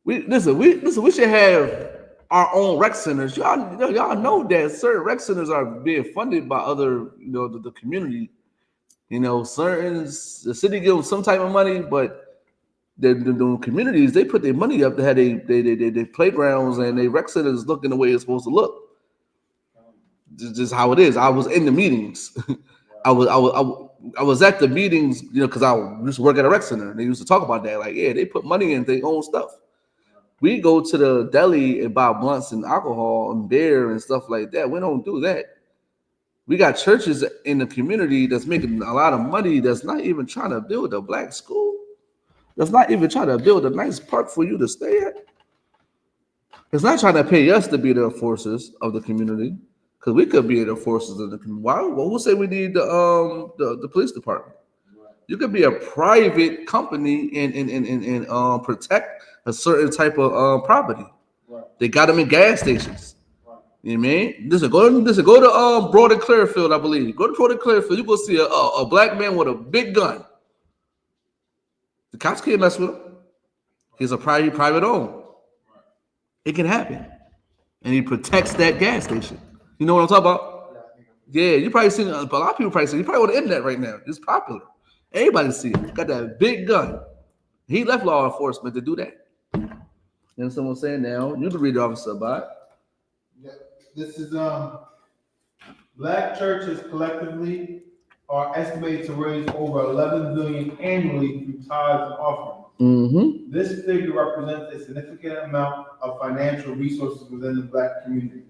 We should have our own rec centers. Y'all know that certain rec centers are being funded by other, the community. The city gives them some type of money, but the communities, they put their money up to have their playgrounds and their rec centers looking the way it's supposed to look. Just how it is. I was in the meetings. I was at the meetings, because I used to work at a rec center, and they used to talk about that. Like, yeah, they put money in their own stuff. We go to the deli and buy blunts and alcohol and beer and stuff like that. We don't do that. We got churches in the community that's making a lot of money that's not even trying to build a black school. That's not even trying to build a nice park for you to stay at. It's not trying to pay us to be the enforcers of the community, because we could be the enforcers of the community. Why? Well, who say we need the police department? You could be a private company and protect a certain type of property. They got them in gas stations. You know what I mean? Listen, go to Broad and Clearfield, I believe. Go to Broad and Clearfield. You go see a black man with a big gun. The cops can't mess with him. He's a private owned. It can happen. And he protects that gas station. You know what I'm talking about? Yeah, you probably seen a lot of people probably see it. You probably on the internet right now. It's popular. Everybody see it. Got that big gun. He left law enforcement to do that. You know what I'm saying? Now you can read the officer about it. Yeah, this is black churches collectively are estimated to raise over 11 billion annually through tithes and offerings. Mm-hmm. This figure represents a significant amount of financial resources within the black community.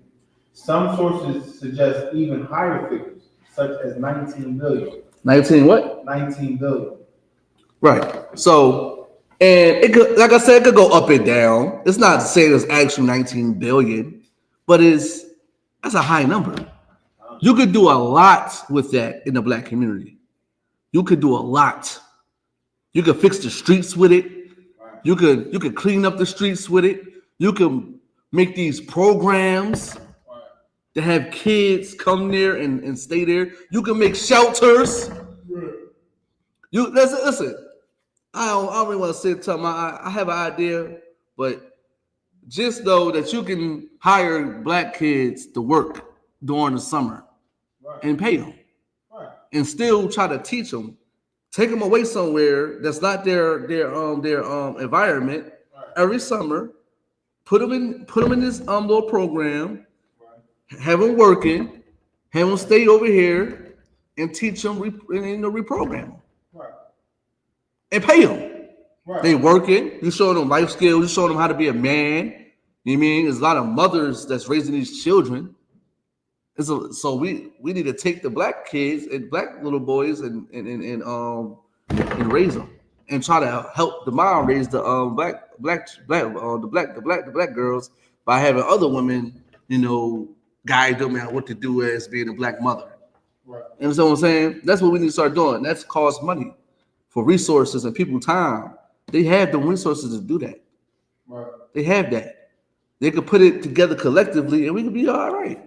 Some sources suggest even higher figures, such as 19 billion. 19 what? 19 billion. Right. So, and it could, like I said, it could go up and down. It's not saying it's actually 19 billion, but that's a high number. You could do a lot with that in the black community. You could do a lot. You could fix the streets with it. You could clean up the streets with it. You can make these programs to have kids come there and stay there. You can make shelters. You listen. I don't really want to sit tell I have an idea, but just know that you can hire black kids to work during the summer and pay them, and still try to teach them. Take them away somewhere that's not their environment every summer. Put them in this little program. Have them working. Have them stay over here and teach them reprogram them. And pay them. They working. You showing them life skills. You showing them how to be a man. You know what I mean? There's a lot of mothers that's raising these children. So we need to take the black kids and black little boys and raise them and try to help the mom raise the black girls by having other women, guide them out what to do as being a black mother. Right. You know what I'm saying? That's what we need to start doing. That's cost money for resources and people time. They have the resources to do that. Right. They have that. They could put it together collectively and we could be all right.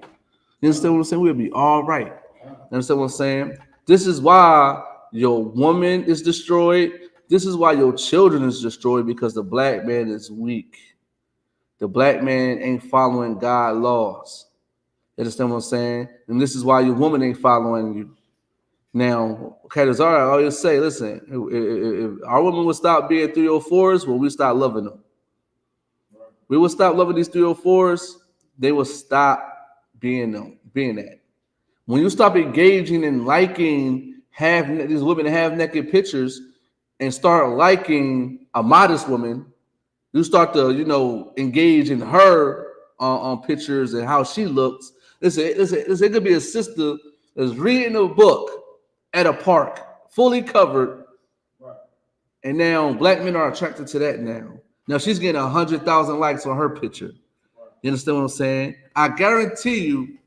You understand what I'm saying? We'll be all right. You understand what I'm saying? This is why your woman is destroyed. This is why your children is destroyed, because the black man is weak. The black man ain't following God laws. You understand what I'm saying? And this is why your woman ain't following you. Now, Kadazar, I always say, listen, if our women would stop being 304s, well, we start loving them. We will stop loving these 304s, they will stop being that. When you stop engaging and liking these women have naked pictures and start liking a modest woman, you start to engage in her on pictures and how she looks. Listen, it could be a sister that's reading a book at a park, fully covered, and now black men are attracted to that now. Now she's getting 100,000 likes on her picture. You understand what I'm saying? I guarantee you,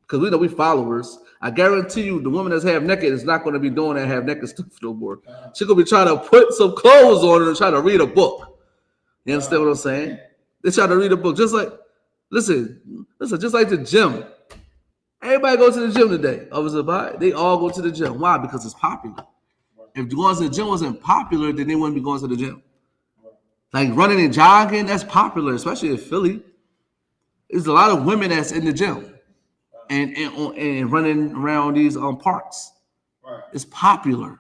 because we know we followers, I guarantee you the woman that's half naked is not going to be doing that half naked stuff no more. She's going to be trying to put some clothes on her and try to read a book. You understand what I'm saying? They try to read a book. Just like, listen, just like the gym. Everybody goes to the gym today. They all go to the gym. Why? Because it's popular. If going to the gym wasn't popular, then they wouldn't be going to the gym. Like running and jogging, that's popular, especially in Philly. There's a lot of women that's in the gym and running around these parks. Right. It's popular.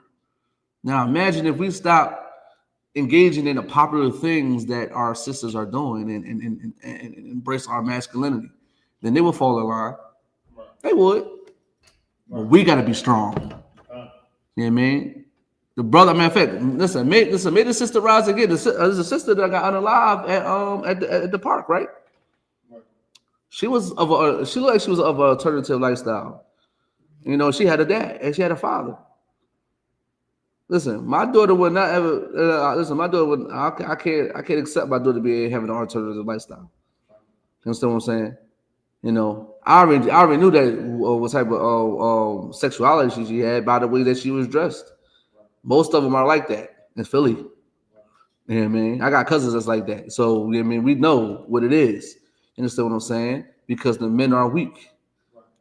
Now imagine if we stop engaging in the popular things that our sisters are doing and embrace our masculinity, then they will fall in line. Right. They would. Right. But we got to be strong. You know what I mean? The brother, matter of fact, listen, made the sister rise again. There's a sister that got unalive at the park, right? She looked like she was of an alternative lifestyle. You know, she had a dad and she had a father. Listen, my daughter would not ever. Listen, my daughter would. I can't accept my daughter having an alternative lifestyle. You understand what I'm saying? You know, I already knew that what type of sexuality she had by the way that she was dressed. Most of them are like that in Philly. You know what I mean? I got cousins that's like that. So, you know what I mean? We know what it is. You understand what I'm saying? Because the men are weak.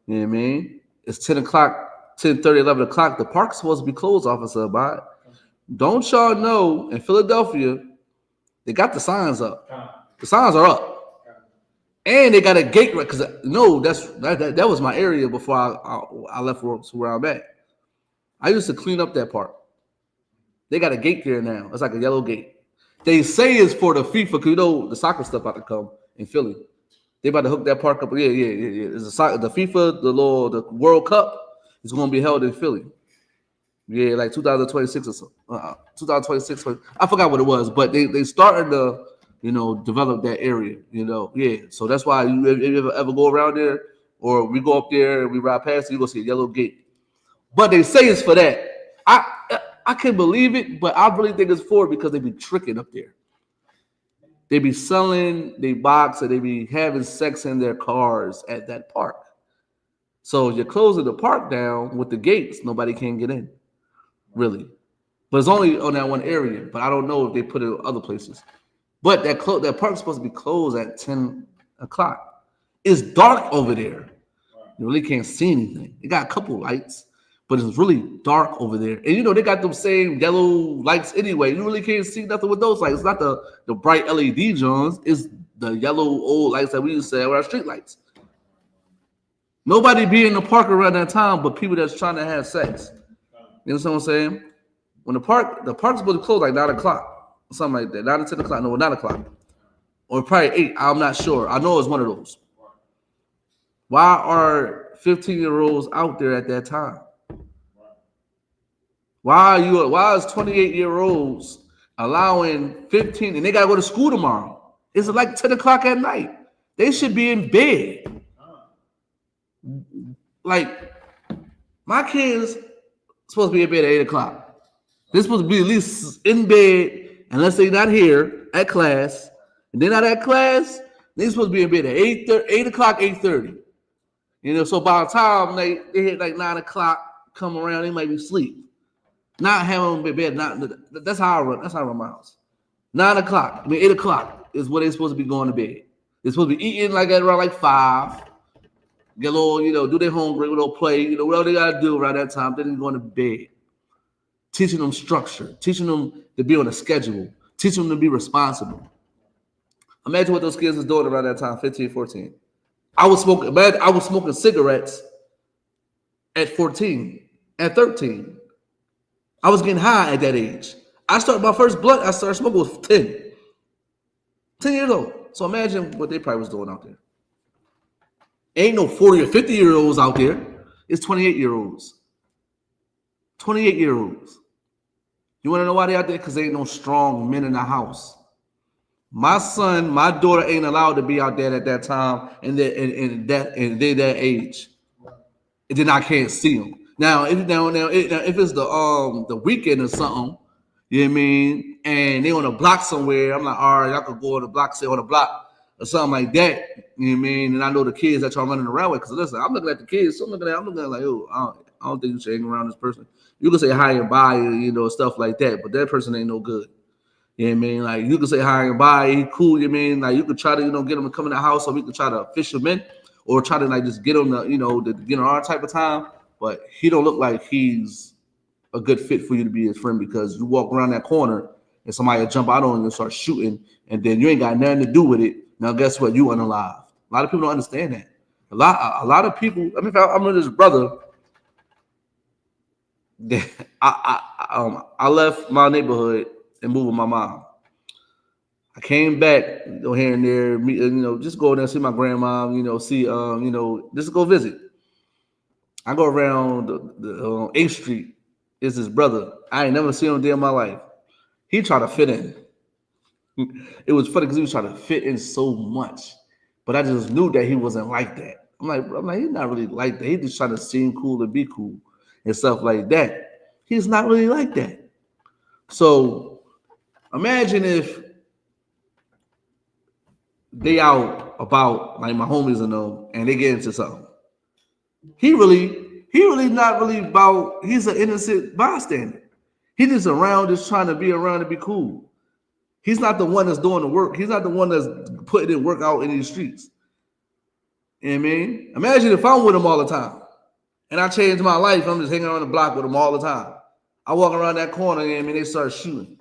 You know what I mean? It's 10 o'clock, 10:30, 11 o'clock. The park's supposed to be closed, Officer Abad. Don't y'all know in Philadelphia, they got the signs up. The signs are up. And they got a gate right because that was my area before I left where I'm at. I used to clean up that park. They got a gate there now. It's like a yellow gate. They say it's for the FIFA because you know the soccer stuff about to come in Philly. They about to hook that park up. Yeah. It's the FIFA, the World Cup is going to be held in Philly. Yeah, like 2026 or so. 2026. I forgot what it was, but they started to, you know, develop that area. You know, yeah. So that's why if you ever go around there, or we go up there and we ride past, you go see a yellow gate. But they say it's for that. I can't believe it, but I really think it's for it because they be tricking up there. They be selling, they box, and they be having sex in their cars at that park. So you're closing the park down with the gates. Nobody can get in, really. But it's only on that one area. But I don't know if they put it in other places. But that park's supposed to be closed at 10 o'clock. It's dark over there. You really can't see anything. They got a couple lights, but it's really dark over there. And you know, they got them same yellow lights anyway. You really can't see nothing with those lights. It's not the bright LED Johns. It's the yellow old lights that we used to have with our street lights. Nobody be in the park around that time but people that's trying to have sex. You know what I'm saying? When the park's supposed to close like 9 o'clock or something like that. 9 to 10 o'clock. No, 9 o'clock. Or probably 8. I'm not sure. I know it's one of those. Why are 15-year-olds out there at that time? Why is 28-year-olds allowing 15 and they gotta go to school tomorrow? It's like 10 o'clock at night. They should be in bed. Like my kids supposed to be in bed at 8 o'clock. They're supposed to be at least in bed unless they're not here at class. And they're not at class, they're supposed to be in bed at 8 o'clock, 8:30. You know, so by the time they hit like 9 o'clock, come around, they might be asleep. Not having them in bed. That's how I run my house. 9 o'clock, 8 o'clock is when they're supposed to be going to bed. They're supposed to be eating like at around like 5. Get a little, you know, do their homework, a little play, you know, whatever they gotta do around that time. Then they're going to bed. Teaching them structure, teaching them to be on a schedule, teaching them to be responsible. Imagine what those kids was doing around that time, 15, 14. I was smoking cigarettes at 14, at 13. I was getting high at that age. I started my first blunt. I started smoking with 10 years old. So imagine what they probably was doing out there. Ain't no 40 or 50-year-olds out there. It's 28-year-olds. 28-year-olds. You want to know why they out there? Because there ain't no strong men in the house. My daughter ain't allowed to be out there at that time and they're that age. And then I can't see them. Now if it's the weekend or something, you know what I mean, and they on a block somewhere, I'm like, all right, y'all could go on the block, stay on the block or something like that. You know what I mean? And I know the kids that y'all running around with. Because listen, I'm looking at the kids, so I'm looking at like, oh, I don't think you should hang around this person. You can say hi and bye, you know, stuff like that, but that person ain't no good. You know what I mean? Like, you can say hi and bye, he cool, you know what I mean? Like, you could try to, you know, get him to come in the house, or we could try to fish him in, or try to, like, just get him to, you know, to get on our type of time. But he don't look like he's a good fit for you to be his friend, because you walk around that corner and somebody will jump out on you and start shooting, and then you ain't got nothing to do with it. Now, guess what? You unalive. A lot of people don't understand that. A lot of people, I mean, I'm with this brother. I left my neighborhood and moved with my mom. I came back, you know, here and there, you know, just go there and see my grandma, you know, see, you know, just go visit. I go around the 8th Street. It's his brother. I ain't never seen him a day in my life. He tried to fit in. It was funny because he was trying to fit in so much, but I just knew that he wasn't like that. I'm like, he's not really like that. He's just trying to seem cool and be cool and stuff like that. He's not really like that. So imagine if they out about like my homies and them, and they get into something. He really not really about. He's an innocent bystander. He just around, just trying to be around to be cool. He's not the one that's doing the work. He's not the one that's putting in work out in these streets. You know what I mean? Imagine if I'm with him all the time and I change my life. I'm just hanging around the block with him all the time. I walk around that corner and they start shooting.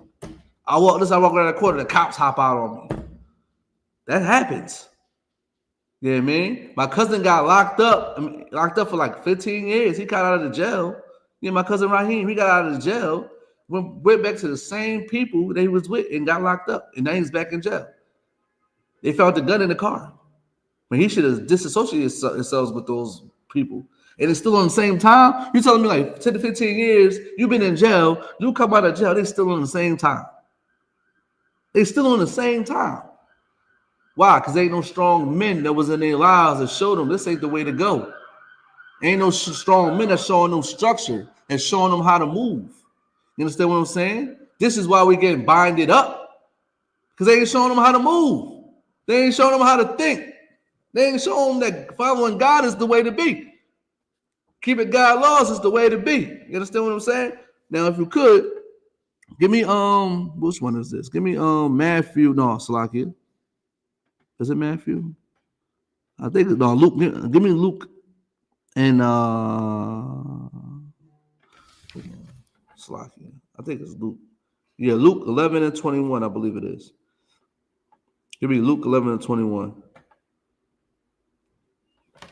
I walk around that corner, the cops hop out on me. That happens. You know what I mean? My cousin got locked up for like 15 years. He got out of the jail. Yeah, my cousin Raheem, he got out of the jail, went back to the same people that he was with and got locked up. And now he's back in jail. They found the gun in the car. But he should have disassociated himself with those people. And it's still on the same time. You're telling me like 10 to 15 years, you've been in jail, you come out of jail, they're still on the same time. They still on the same time. Why? Because ain't no strong men that was in their lives that showed them this ain't the way to go. Ain't no strong men that showing them structure and showing them how to move. You understand what I'm saying? This is why we getting binded up. Because they ain't showing them how to move. They ain't showing them how to think. They ain't showing them that following God is the way to be. Keeping God laws is the way to be. You understand what I'm saying? Now, if you could, give me which one is this? Give me Matthew. No, Salakia. Is it Matthew? I think no, Luke. Give me Luke and Salakia. I think it's Luke. Yeah, Luke 11 and 21, I believe it is. Give me Luke 11 and 21.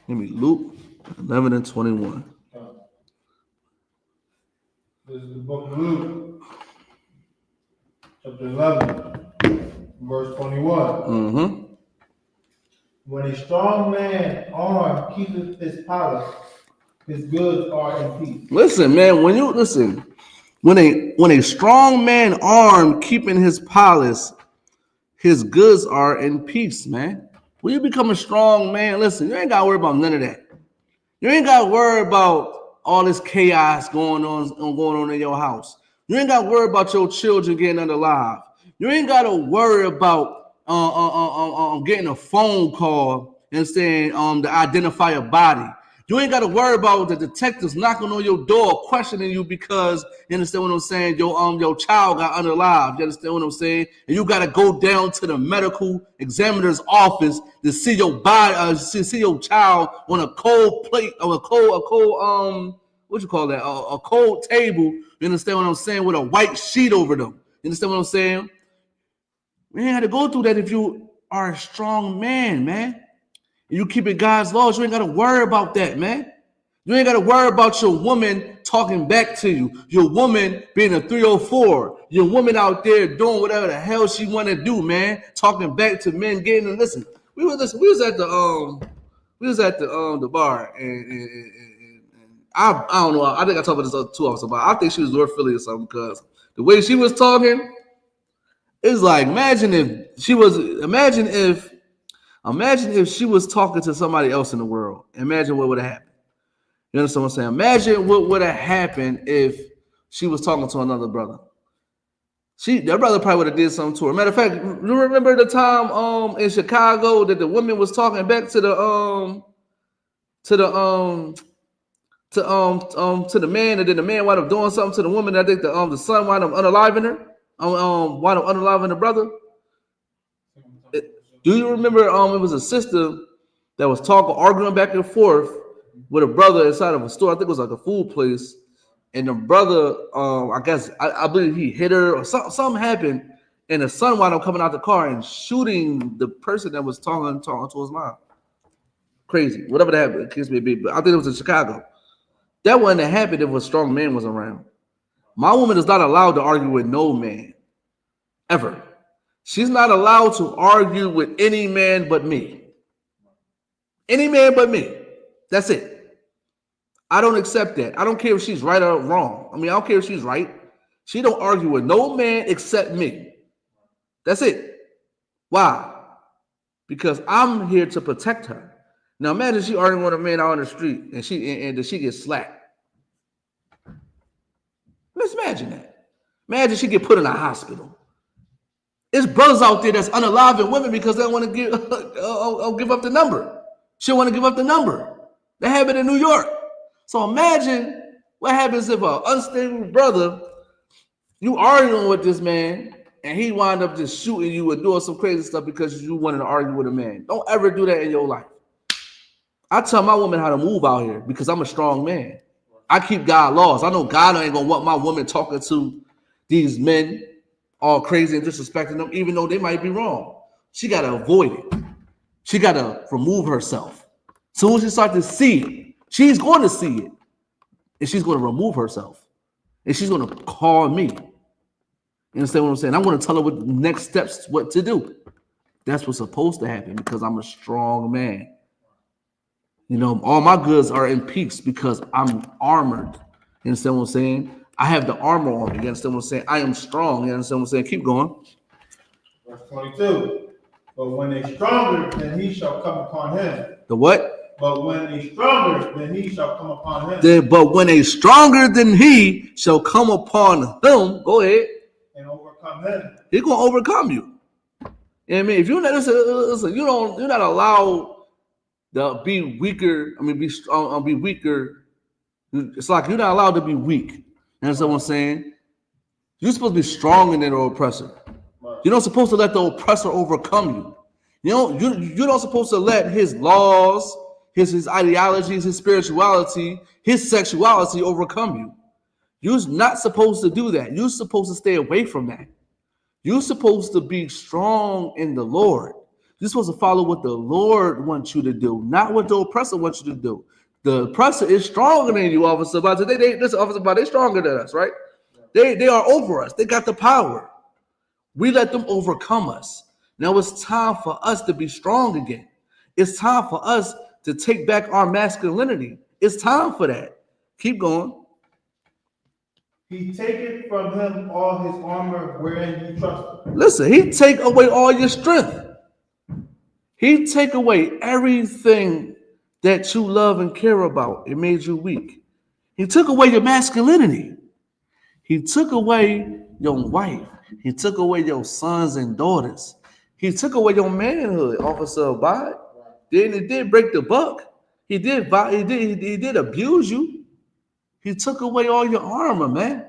Give me Luke 11 and 21. This is the book of Luke, chapter 11, verse 21. Mm-hmm. When a strong man armed keepeth his palace, his goods are in peace. Listen, man, when a strong man armed keeping his palace, his goods are in peace, man. When you become a strong man, listen, you ain't got to worry about none of that. You ain't got to worry about all this chaos going on in your house. You ain't got to worry about your children getting unalive. You ain't got to worry about getting a phone call and saying to identify a body. You ain't got to worry about the detectives knocking on your door, questioning you because you understand what I'm saying. Your child got unalive. You understand what I'm saying? And you got to go down to the medical examiner's office to see your body, see your child on a cold plate or a cold what you call that? A cold table. You understand what I'm saying? With a white sheet over them. You understand what I'm saying? We ain't had to go through that if you are a strong man, man. You keep it God's laws, you ain't got to worry about that, man. You ain't got to worry about your woman talking back to you, your woman being a 304, your woman out there doing whatever the hell she want to do, man, talking back to men, getting and listen. We was at the bar and I don't know. I think I talked about this 2 hours ago. I think she was North Philly or something because the way she was talking, it's like imagine if she was talking to somebody else in the world. Imagine what would have happened. You understand what I'm saying? Imagine what would have happened if she was talking to another brother. That brother probably would have did something to her. Matter of fact, you remember the time in Chicago that the woman was talking back to the man, and then the man wound up doing something to the woman. I think the son wound up unaliving her. Wound up unaliving the brother. Do you remember it was a sister that was arguing back and forth with a brother inside of a store? I think it was like a food place. And the brother, I believe he hit her or something happened. And the son wound up coming out the car and shooting the person that was talking to his mom. Crazy. Whatever that happened, kids may be. But I think it was in Chicago. That wouldn't have happened if a strong man was around. My woman is not allowed to argue with no man. Ever. She's not allowed to argue with any man but me. Any man but me. That's it. I don't accept that. I don't care if she's right or wrong. I don't care if she's right. She don't argue with no man except me. That's it. Why? Because I'm here to protect her. Now imagine she arguing with a man out on the street and she gets slapped. Let's imagine that. Imagine she get put in a hospital. There's brothers out there that's unaliving women because they don't want to give up the number. She don't want to give up the number. That happened in New York. So imagine what happens if an unstable brother, you arguing with this man, and he wind up just shooting you or doing some crazy stuff because you wanted to argue with a man. Don't ever do that in your life. I tell my woman how to move out here because I'm a strong man. I keep God laws. I know God ain't gonna want my woman talking to these men all crazy and disrespecting them, even though they might be wrong. She gotta avoid it. She gotta remove herself. Soon as she starts to see it, she's going to see it, and she's going to remove herself, and she's going to call me. You understand what I'm saying? I'm going to tell her what the next steps, what to do. That's what's supposed to happen because I'm a strong man. You know, all my goods are in peace because I'm armored. You understand what I'm saying? I have the armor on me. You understand what I'm saying? I am strong. You understand what I'm saying? Keep going. Verse 22. But when a stronger, then he shall come upon him. The what? But when a stronger, then he shall come upon him. But when a stronger than he shall come upon him, go ahead. And overcome him. He's gonna overcome you. You know what I mean? If you're not, listen, you're not allowed to be weaker. I mean, be strong, be weaker. It's like you're not allowed to be weak. You understand what I'm saying? You're supposed to be stronger than the oppressor. Right. You're not supposed to let the oppressor overcome you. You're not supposed to let his laws, his ideologies, his spirituality, his sexuality overcome you. You're not supposed to do that. You're supposed to stay away from that. You're supposed to be strong in the Lord. You're supposed to follow what the Lord wants you to do, not what the oppressor wants you to do. The oppressor is stronger than you, Officer Bad. They're stronger than us, right? They are over us. They got the power. We let them overcome us. Now it's time for us to be strong again. It's time for us to take back our masculinity. It's time for that. Keep going. He taketh from him all his armor wherein he trusted. Listen, he take away all your strength. He take away everything that you love and care about. It made you weak. He took away your masculinity. He took away your wife. He took away your sons and daughters. He took away your manhood, Officer Abad. Then he did break the buck. He did abuse you. He took away all your armor, man,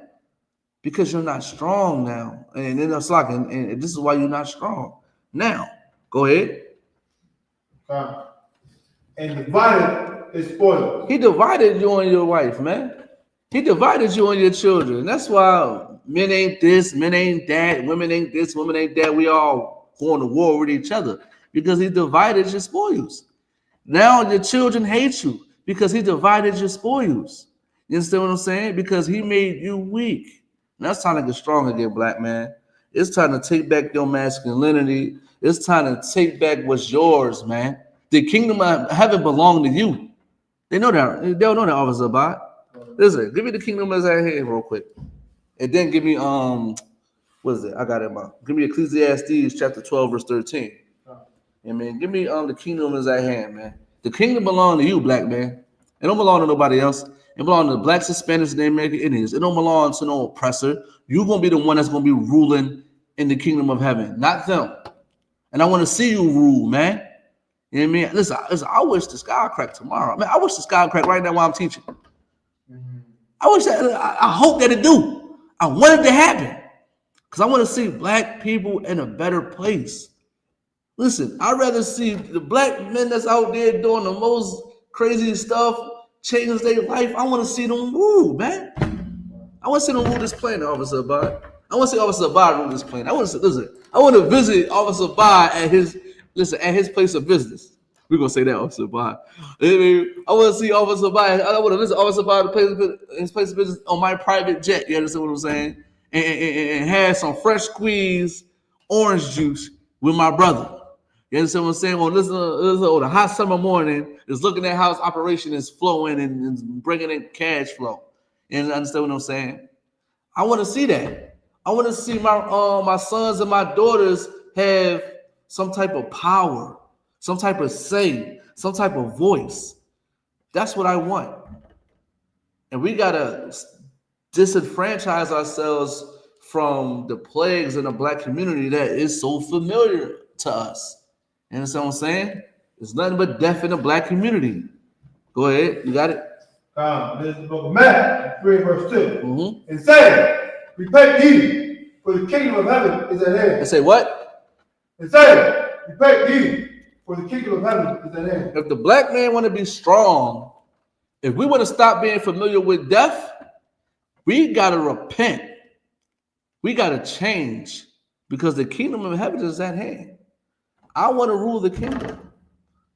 because you're not strong now. And then it's like, and this is why you're not strong. Now, go ahead. And divided his spoils. He divided you and your wife, man. He divided you and your children. That's why men ain't this, men ain't that, women ain't this, women ain't that. We all going to war with each other because he divided your spoils. Now your children hate you because he divided your spoils. You understand what I'm saying? Because he made you weak. Now it's time to get strong again, black man. It's time to take back your masculinity. It's time to take back what's yours, man. The kingdom of heaven belongs to you. They know that. They don't know that, Officer Abad. Listen, give me the kingdom as I hand real quick. And then give me, what is it? I got it, man. Give me Ecclesiastes chapter 12, verse 13. I mean, give me the kingdom as I hand, man. The kingdom belongs to you, black man. It don't belong to nobody else. It belongs to the blacks, Hispanics, and the American Indians. It don't belong to no oppressor. You're going to be the one that's going to be ruling in the kingdom of heaven, not them. And I want to see you rule, man. You know what I mean? Listen, I wish the sky crack tomorrow. Man, I wish the sky crack right now while I'm teaching. I hope that it do. I want it to happen because I want to see black people in a better place. Listen, I'd rather see the black men that's out there doing the most crazy stuff change their life. I want to see them rule, man. I want to see them rule this planet, Officer Abad. I want to see Officer Abad rule this planet. I want to visit Officer Abad at his place of business. We're gonna say that, Officer Abad. I want to see Officer Abad. I want to visit Officer Abad his place of business on my private jet. You understand what I'm saying? And have some fresh squeezed orange juice with my brother. You understand what I'm saying? Well, listen on a hot summer morning, is looking at how his operation is flowing and bringing in cash flow. You understand what I'm saying? I want to see that. I want to see my sons and my daughters have some type of power. some type of say, some type of voice. That's what I want. And we gotta disenfranchise ourselves from the plagues in the black community that is so familiar to us. You understand what I'm saying? There's nothing but death in the black community. Go ahead, you got it? This is the book of Matthew, 3 verse 2. And say, repent ye, for the kingdom of heaven is at hand. And say what? And say, repent ye, for the kingdom of heaven is at hand. If the black man want to be strong, if we want to stop being familiar with death, we got to repent. We got to change because the kingdom of heaven is at hand. I want to rule the kingdom.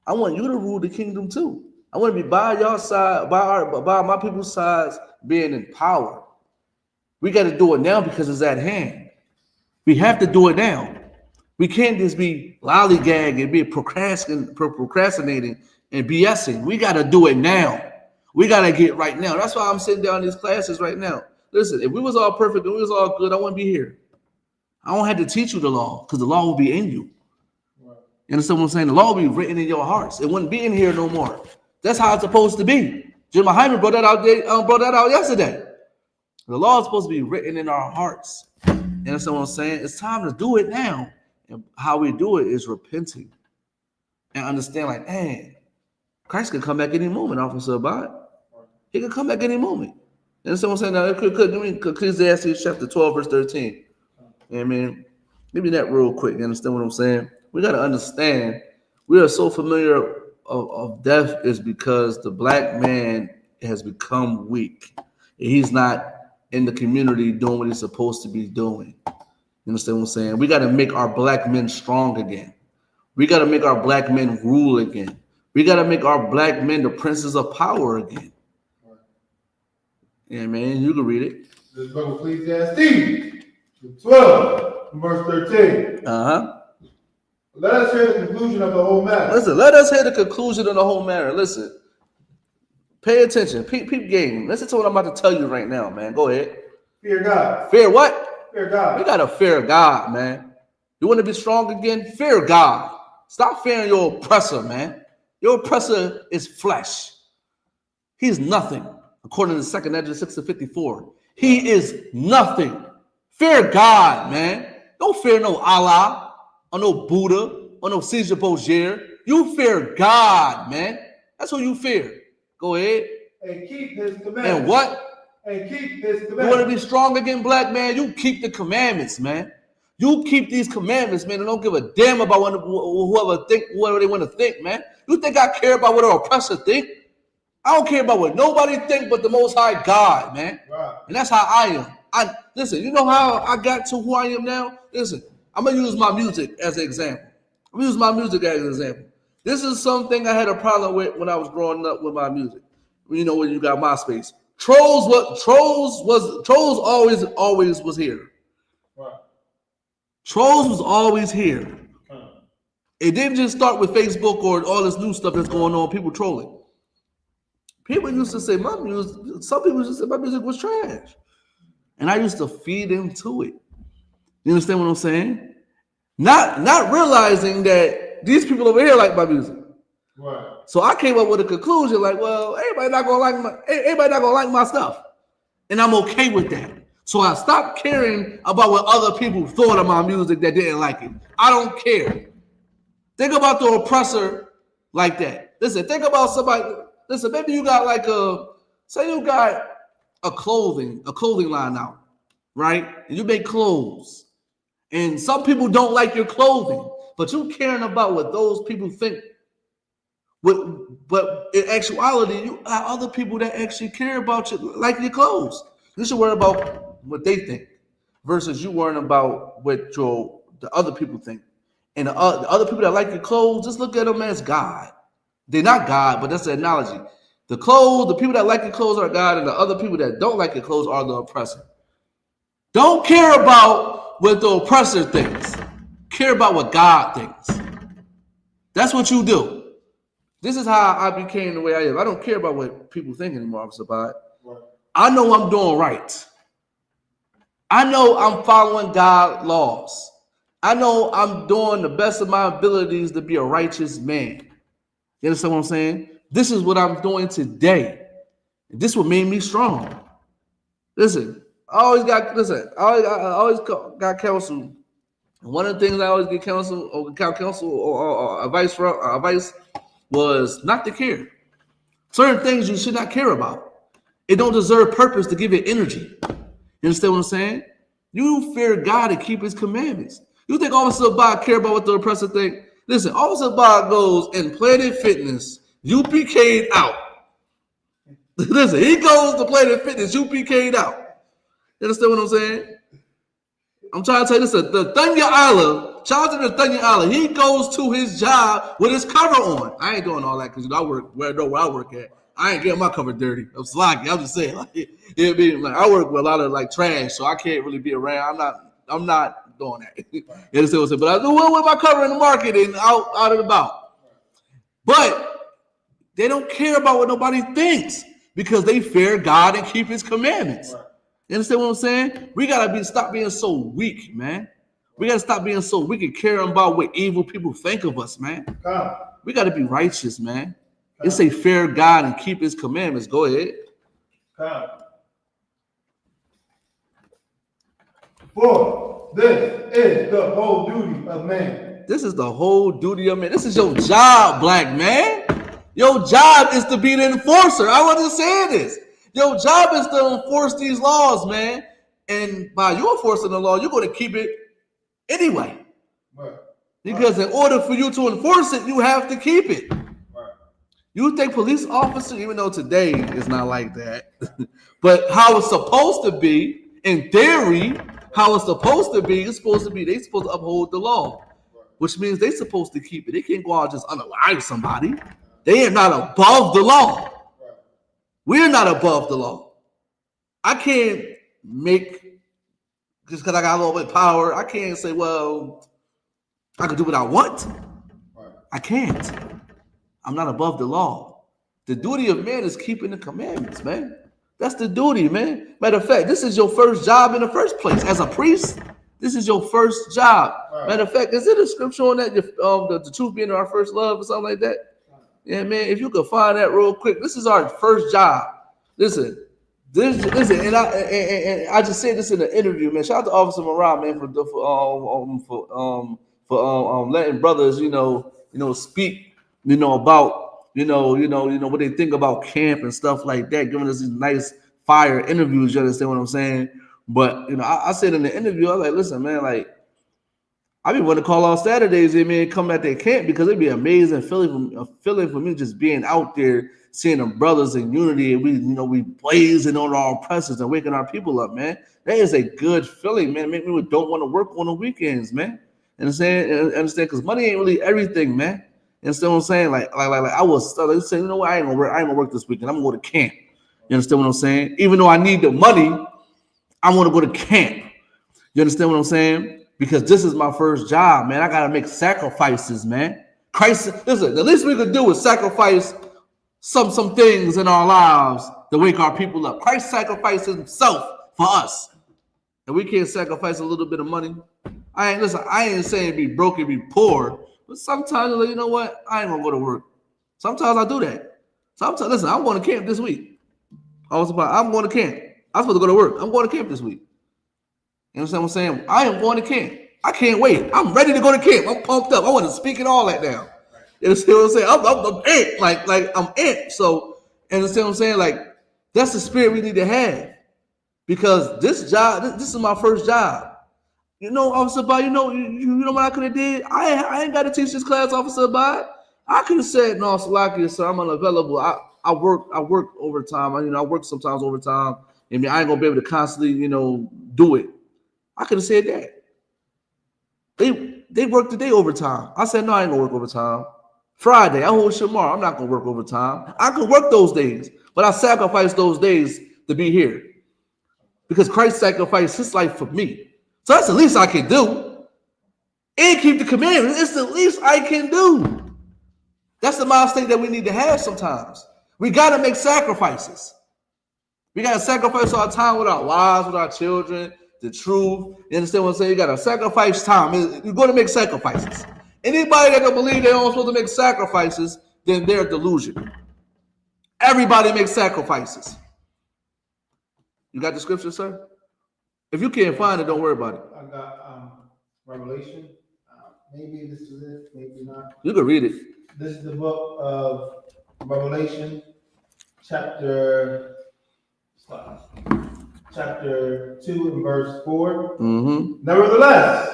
I want you to rule the kingdom too. I want to be by your side, by my people's sides, being in power. We got to do it now because it's at hand. We have to do it now. We can't just be lollygagging, be procrastinating and BSing. We got to do it now. We got to get right now. That's why I'm sitting down in these classes right now. Listen, if we was all perfect and we was all good, I wouldn't be here. I don't have to teach you the law because the law will be in you. You understand what I'm saying? The law will be written in your hearts. It wouldn't be in here no more. That's how it's supposed to be. Jim Hyman brought that out yesterday. The law is supposed to be written in our hearts. You understand what I'm saying? It's time to do it now. And how we do it is repenting and understand, like, man, Christ can come back any moment, Officer Abad. He can come back any moment. You understand what I'm saying? Now, Ecclesiastes chapter 12, verse 13. I mean, give me that real quick. You understand what I'm saying? We got to understand we are so familiar of death is because the black man has become weak. He's not in the community doing what he's supposed to be doing. You understand what I'm saying? We got to make our black men strong again. We got to make our black men rule again. We got to make our black men the princes of power again. Yeah, man, you can read it. This is book of Ecclesiastes 12, verse 13. Let us hear the conclusion of the whole matter. Listen, let us hear the conclusion of the whole matter. Listen, pay attention. Peep game. Listen to what I'm about to tell you right now, man. Go ahead. Fear God. Fear what? Fear God. We got to fear God, man. You want to be strong again? Fear God. Stop fearing your oppressor, man. Your oppressor is flesh. He's nothing. According to 2 Ezra 6:54. He is nothing. Fear God, man. Don't fear no Allah. Or no Buddha, or no Caesar Borgia. You fear God, man. That's who you fear. Go ahead. And keep his commandments. And what? And keep his commandments. You want to be strong again, black man? You keep the commandments, man. You keep these commandments, man, and don't give a damn about whoever they want to think, man. You think I care about what an oppressor think? I don't care about what nobody think but the Most High God, man. Right. And that's how I am. Listen, you know how I got to who I am now? Listen. I'm going to use my music as an example. This is something I had a problem with when I was growing up with my music. You know, when you got MySpace. Trolls always was here. Right. Trolls was always here. It didn't just start with Facebook or all this new stuff that's going on, people trolling. People used to say some people used to say my music was trash. And I used to feed into it. You understand what I'm saying? Not realizing that these people over here like my music. Right. So I came up with a conclusion like, well, everybody not gonna like my stuff. And I'm okay with that. So I stopped caring about what other people thought of my music that didn't like it. I don't care. Think about the oppressor like that. Listen, think about somebody. Listen, maybe you got say you got a clothing line out, right? And you make clothes. And some people don't like your clothing, but you caring about what those people think. But in actuality, you have other people that actually care about you, like your clothes. You should worry about what they think versus you worrying about what the other people think. And the other people that like your clothes, just look at them as God. They're not God, but that's the analogy. The people that like your clothes are God, and the other people that don't like your clothes are the oppressor. Don't care about what the oppressor thinks. Care about what God thinks. That's what you do. This is how I became the way I am. I don't care about what people think anymore, Officer Bud. I know I'm doing right. I know I'm following God's laws. I know I'm doing the best of my abilities to be a righteous man. You understand what I'm saying? This is what I'm doing today. This what made me strong. Listen, I always got counsel. One of the things I always get counsel or advice was not to care. Certain things you should not care about. It don't deserve purpose to give it energy. You understand what I'm saying? You fear God and keep his commandments. You think Officer Bob care about what the oppressor think? Listen, Officer Bob goes in Planet Fitness, UPK'd out. Listen, he goes to Planet Fitness, UPK'd out. You understand what I'm saying? I'm trying to tell you this, the Thunya Allah, shout out to the Thunya Allah, he goes to his job with his cover on. I ain't doing all that because I work where I work at. I ain't getting my cover dirty. I'm sloggy. I'm just saying, like, I work with a lot of like trash, so I can't really be around. I'm not doing that. You understand what I'm saying? But I do well with my cover in the market and out and about. But they don't care about what nobody thinks because they fear God and keep his commandments. You understand what I'm saying? We gotta stop being so weak, man. We gotta stop being so weak and caring about what evil people think of us, man. We gotta be righteous, man. It's a fear God and keep his commandments. Go ahead. For this is the whole duty of man. This is the whole duty of man. This is your job, black man. Your job is to be the enforcer. I wasn't saying this. Your job is to enforce these laws, man. And by you enforcing the law, you're going to keep it anyway. Right. Because in order for you to enforce it, you have to keep it. Right. You think police officers, even though today is not like that, but how it's supposed to be, in theory, how it's supposed to be, they're supposed to uphold the law, which means they're supposed to keep it. They can't go out and just unalive somebody. They are not above the law. We're not above the law. I can't make, just because I got a little bit of power, I can't say, well, I can do what I want. I can't. I'm not above the law. The duty of man is keeping the commandments, man. That's the duty, man. Matter of fact, this is your first job in the first place. As a priest, this is your first job. Matter of fact, is it a scripture on that, the truth being our first love or something like that? Yeah, man, if you could find that real quick, this is our first job. Listen, and I just said this in the interview, man. Shout out to Officer Moran, man, for letting brothers, speak, about, what they think about camp and stuff like that, giving us these nice fire interviews. You understand what I'm saying? But I said in the interview, I was like, listen, man, like, I be wanting to call on Saturdays and man come at their camp because it'd be an amazing feeling for me just being out there, seeing them brothers in unity, and we blazing on our oppressors and waking our people up, man. That is a good feeling, man. Make me don't want to work on the weekends, man. Understand? Because money ain't really everything, man. You understand what I'm saying? Like I was saying, what? I ain't gonna work this weekend. I'm gonna go to camp. You understand what I'm saying? Even though I need the money, I want to go to camp. You understand what I'm saying? Because this is my first job, man. I got to make sacrifices, man. Christ, listen, the least we could do is sacrifice some things in our lives to wake our people up. Christ sacrificed himself for us. And we can't sacrifice a little bit of money. I ain't saying be broke and be poor, but sometimes, you know what? I ain't going to go to work. Sometimes I do that. Sometimes, listen, I'm going to camp this week. I'm going to camp. I'm supposed to go to work. I'm going to camp this week. You understand what I'm saying? I am going to camp. I can't wait. I'm ready to go to camp. I'm pumped up. I want to speak it all that down. You understand what I'm saying? I'm amped. Like I'm amped. So, you understand what I'm saying? Like, that's the spirit we need to have. Because this job, this is my first job. Officer Bud, you know what I could have did? I ain't got to teach this class, Officer Bud. I could have said, no, Salakia, sir, I'm unavailable. I work overtime. I work sometimes overtime. I mean, I ain't gonna be able to constantly, do it. I could have said that. They work the day overtime. I said, no, I ain't gonna work overtime. Friday, I hold Shamar. I'm not gonna work overtime. I can work those days, but I sacrifice those days to be here. Because Christ sacrificed his life for me. So that's the least I can do. And keep the commandments. It's the least I can do. That's the mindset that we need to have sometimes. We gotta make sacrifices. We gotta sacrifice our time with our wives, with our children, the truth. You understand what I'm saying? You got to sacrifice time. You're going to make sacrifices. Anybody that don't believe they're supposed to make sacrifices, then they're delusional. Everybody makes sacrifices. You got the scripture, sir? If you can't find it, don't worry about it. I got Revelation. Maybe this is it, maybe not. You can read it. This is the book of Revelation, chapter 2 and verse 4. Mm-hmm. Nevertheless,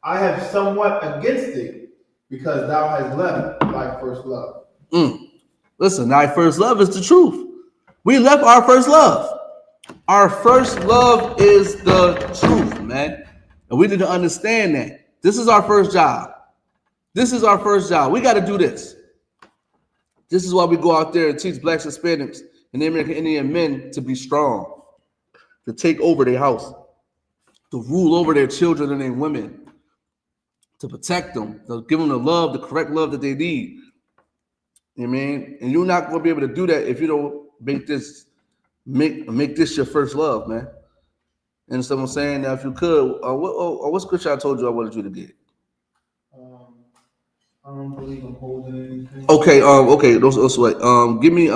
I have somewhat against thee, because thou hast left thy first love. Listen, thy first love is the truth. We left our first love. Our first love is the truth, man. And we need to understand that. This is our first job. This is our first job. We got to do this. This is why we go out there and teach blacks, Hispanics, and American Indian men to be strong, to take over their house, to rule over their children and their women, to protect them, to give them the love, the correct love that they need. You know what I mean? And you're not going to be able to do that if you don't make this your first love, man. You understand what I'm saying? Now, if you could, what scripture I told you I wanted you to get? I don't believe I'm holding anything. Okay. Those what? Give me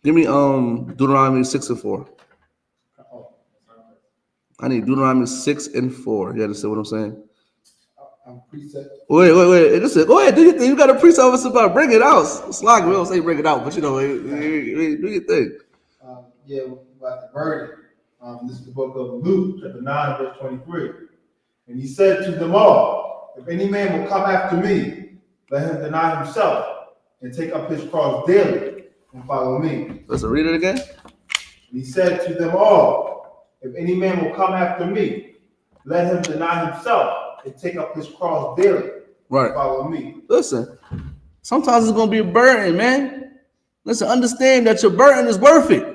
Deuteronomy 6 and 4. I need Deuteronomy 6 and 4. You understand what I'm saying? I'm preset. Wait. Listen, go ahead. Do your thing. You got a preset with somebody. Bring it out. Slog. We don't say bring it out, but you know, do your thing. Yeah, about the burden. This is the book of Luke, chapter 9, verse 23. And he said to them all, if any man will come after me, let him deny himself and take up his cross daily and follow me. Let's read it again. And he said to them all, if any man will come after me, let him deny himself and take up his cross daily and follow me. Listen, sometimes it's going to be a burden, man. Listen, understand that your burden is worth it.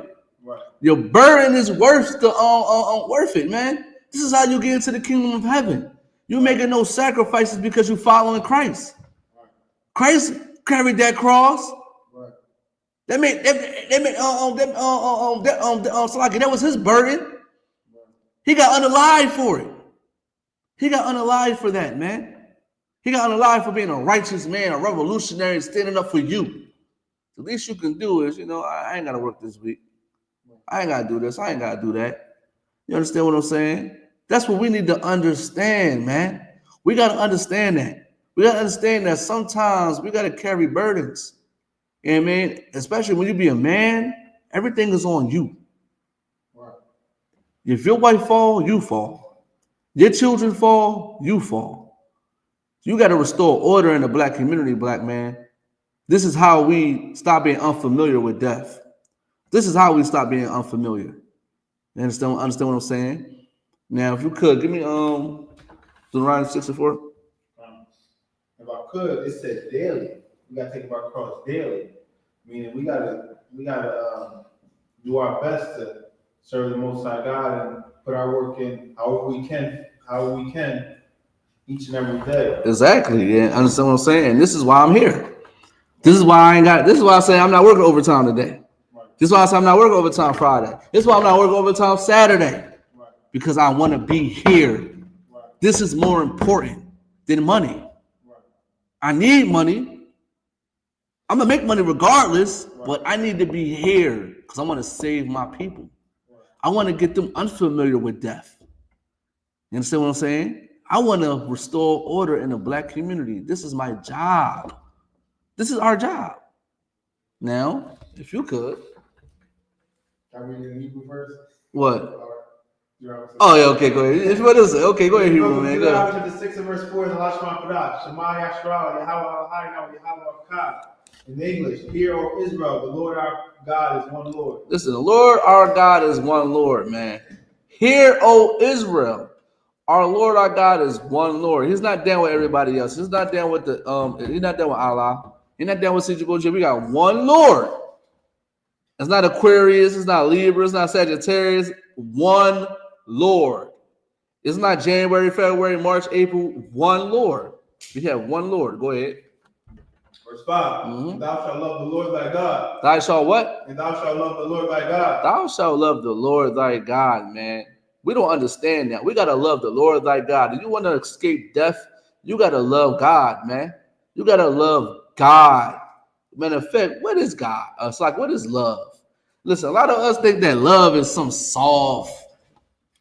Your burden is worth it, man. This is how you get into the kingdom of heaven. You're making no sacrifices because you're following Christ. Christ carried that cross. That was his burden. He got unalive for it. He got unalive for that, man. He got unalive for being a righteous man, a revolutionary, standing up for you. The least you can do is, I ain't got to work this week. I ain't got to do this. I ain't got to do that. You understand what I'm saying? That's what we need to understand, man. We got to understand that. We got to understand that sometimes we got to carry burdens. You know what I mean? Especially when you be a man, everything is on you. Right. If your wife fall, you fall. Your children fall, you fall. You got to restore order in the black community, black man. This is how we stop being unfamiliar with death. This is how we stop being unfamiliar. You understand what I'm saying? Now, if you could, give me Deuteronomy 6 and 4. If I could, it said daily. We gotta take our cross daily. Meaning we gotta do our best to serve the Most High God and put our work in however we can each and every day. Exactly. Yeah, understand what I'm saying? This is why I'm here. This is why I say I'm not working overtime today. This is why I say I'm not working overtime Friday. This is why I'm not working overtime Saturday. Because I want to be here. This is more important than money. I need money. I'm going to make money regardless, but I need to be here because I want to save my people. I want to get them unfamiliar with death. You understand what I'm saying? I want to restore order in the black community. This is my job. This is our job. Now, if you could. Can I read it in Hebrew first? What? Oh, yeah, okay, go ahead. What is it? Okay, go ahead, Hebrew, man. Go ahead. Chapter 6 and verse 4 in the Lashman Padah. Shema Yashra, Yahweh, Yahweh, in English, hear, O Israel, the Lord our God is one Lord. Listen, the Lord our God is one Lord, man. Hear, O Israel, our Lord our God is one Lord. He's not down with everybody else. He's not down with he's not down with Allah. He's not down with CJ. We got one Lord. It's not Aquarius, it's not Libra, it's not Sagittarius. One Lord. It's not January, February, March, April. One Lord. We have one Lord. Go ahead. Verse 5. And thou shalt love the Lord thy God. Thou shalt what? And thou shalt love the Lord thy God. Thou shalt love the Lord thy God, man. We don't understand that. We gotta love the Lord thy God. If you want to escape death, you gotta love God, man. You gotta love God. Matter of fact, what is God? It's like, what is love? Listen, a lot of us think that love is some soft,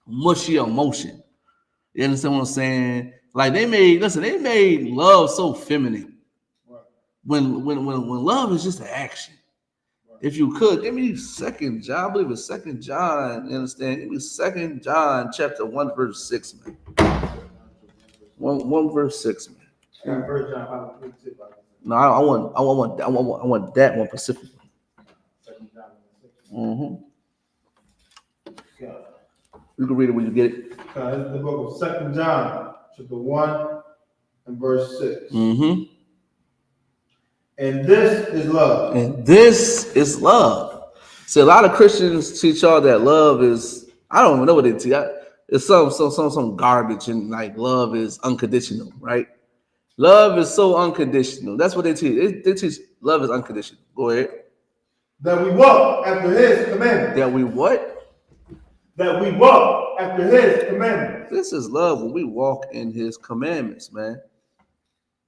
mushy emotion. You understand what I'm saying? Like they made love so feminine. When love is just an action. If you could, give me 2 John, I believe it's 2 John, you understand? Give me 2 John chapter 1, verse 6, man. 1 verse 6, man. Yeah, 1 John 5. No, I want that one specifically. Mm-hmm. Yeah. You can read it when you get it. It's the book of 2 John, chapter 1 and verse 6. Mm-hmm. And this is love. And this is love. See, a lot of Christians teach y'all that love is, I don't even know what they teach. It's some garbage, and like love is unconditional, right? Love is so unconditional. That's what they teach. They teach love is unconditional. Go ahead. That we walk after his commandments. That we what? That we walk after his commandments. This is love when we walk in his commandments, man.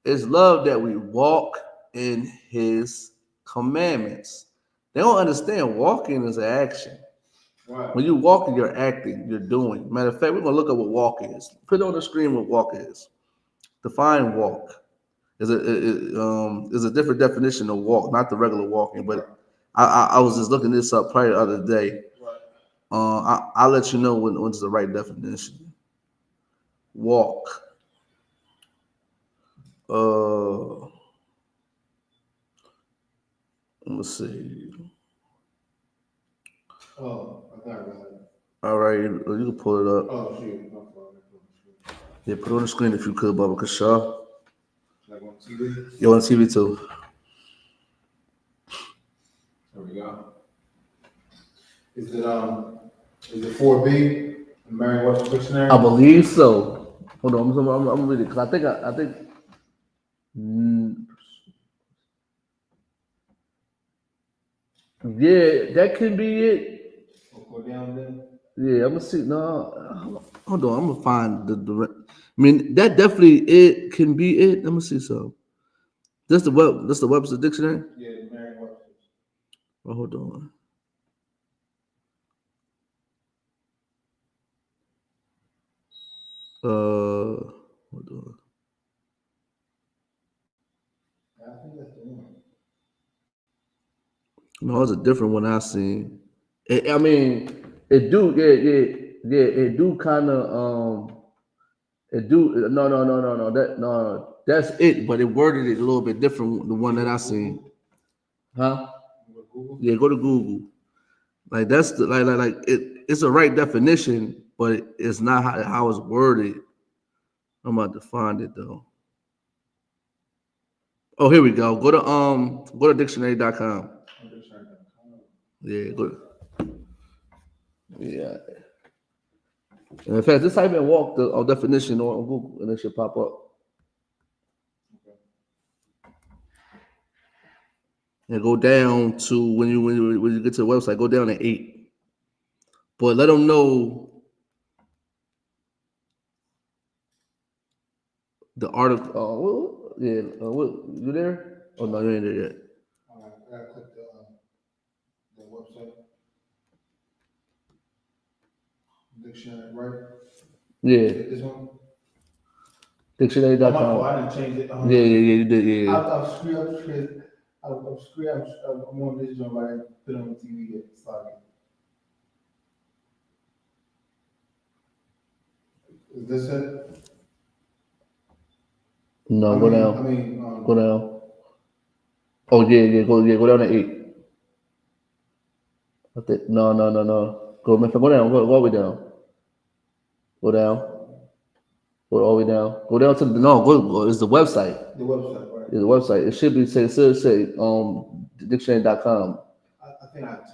It's love that we walk in his commandments. They don't understand walking is an action. Right. When you walking, you're acting, you're doing. Matter of fact, we're going to look at what walk is. Put it on the screen what walk is. Define walk. Is a different definition of walk, not the regular walking. But I was just looking this up probably the other day. I'll let you know when's the right definition. Walk. Let's see. Oh, I got it. All right, you can pull it up. Oh, shoot. Yeah, put it on the screen if you could, Baba Kashaw. Like on TV? Yeah, on TV too. There we go. Is it 4B? Merriam-Webster Dictionary? I believe so. Hold on, I'm gonna read it because I think. Yeah, that can be it. Go down there. Yeah, I'm gonna see. No, hold on. I'm gonna find the. I mean, that definitely it can be it. Let me see. So, that's the Webster Dictionary. Yeah, Merriam-Webster. Oh, hold on. Hold on. I think that's the one. No, it's a different one I seen. I mean, it do, yeah. It do kind of, it do. No. That's it, but it worded it a little bit different. The one that I seen, huh? Yeah, go to Google. Like that's the like it. It's a right definition, but it's not how it's worded. I'm about to find it though. Oh, here we go. Go to dictionary.com. Yeah, good. Yeah. And in fact, just type in walk the definition on Google and it should pop up. And go down to when you get to the website, go down to 8. But let them know the article. You there? Oh no, you ain't there yet. I gotta click the website. Dictionary, right? Yeah. This one? Dictionary.com. Oh, I didn't change it. Yeah, you did, yeah. I'm screwed. I'm on this joint, but I didn't put it on the TV yet. Sorry. Is this it? No, go down. Go down. Oh yeah. Go down to 8. No. Go down. Go all the way down. Go down. Go all the way down. Go down to go. It's the website. The website, right? It's the website. It should say dictionary.com. I think I have to.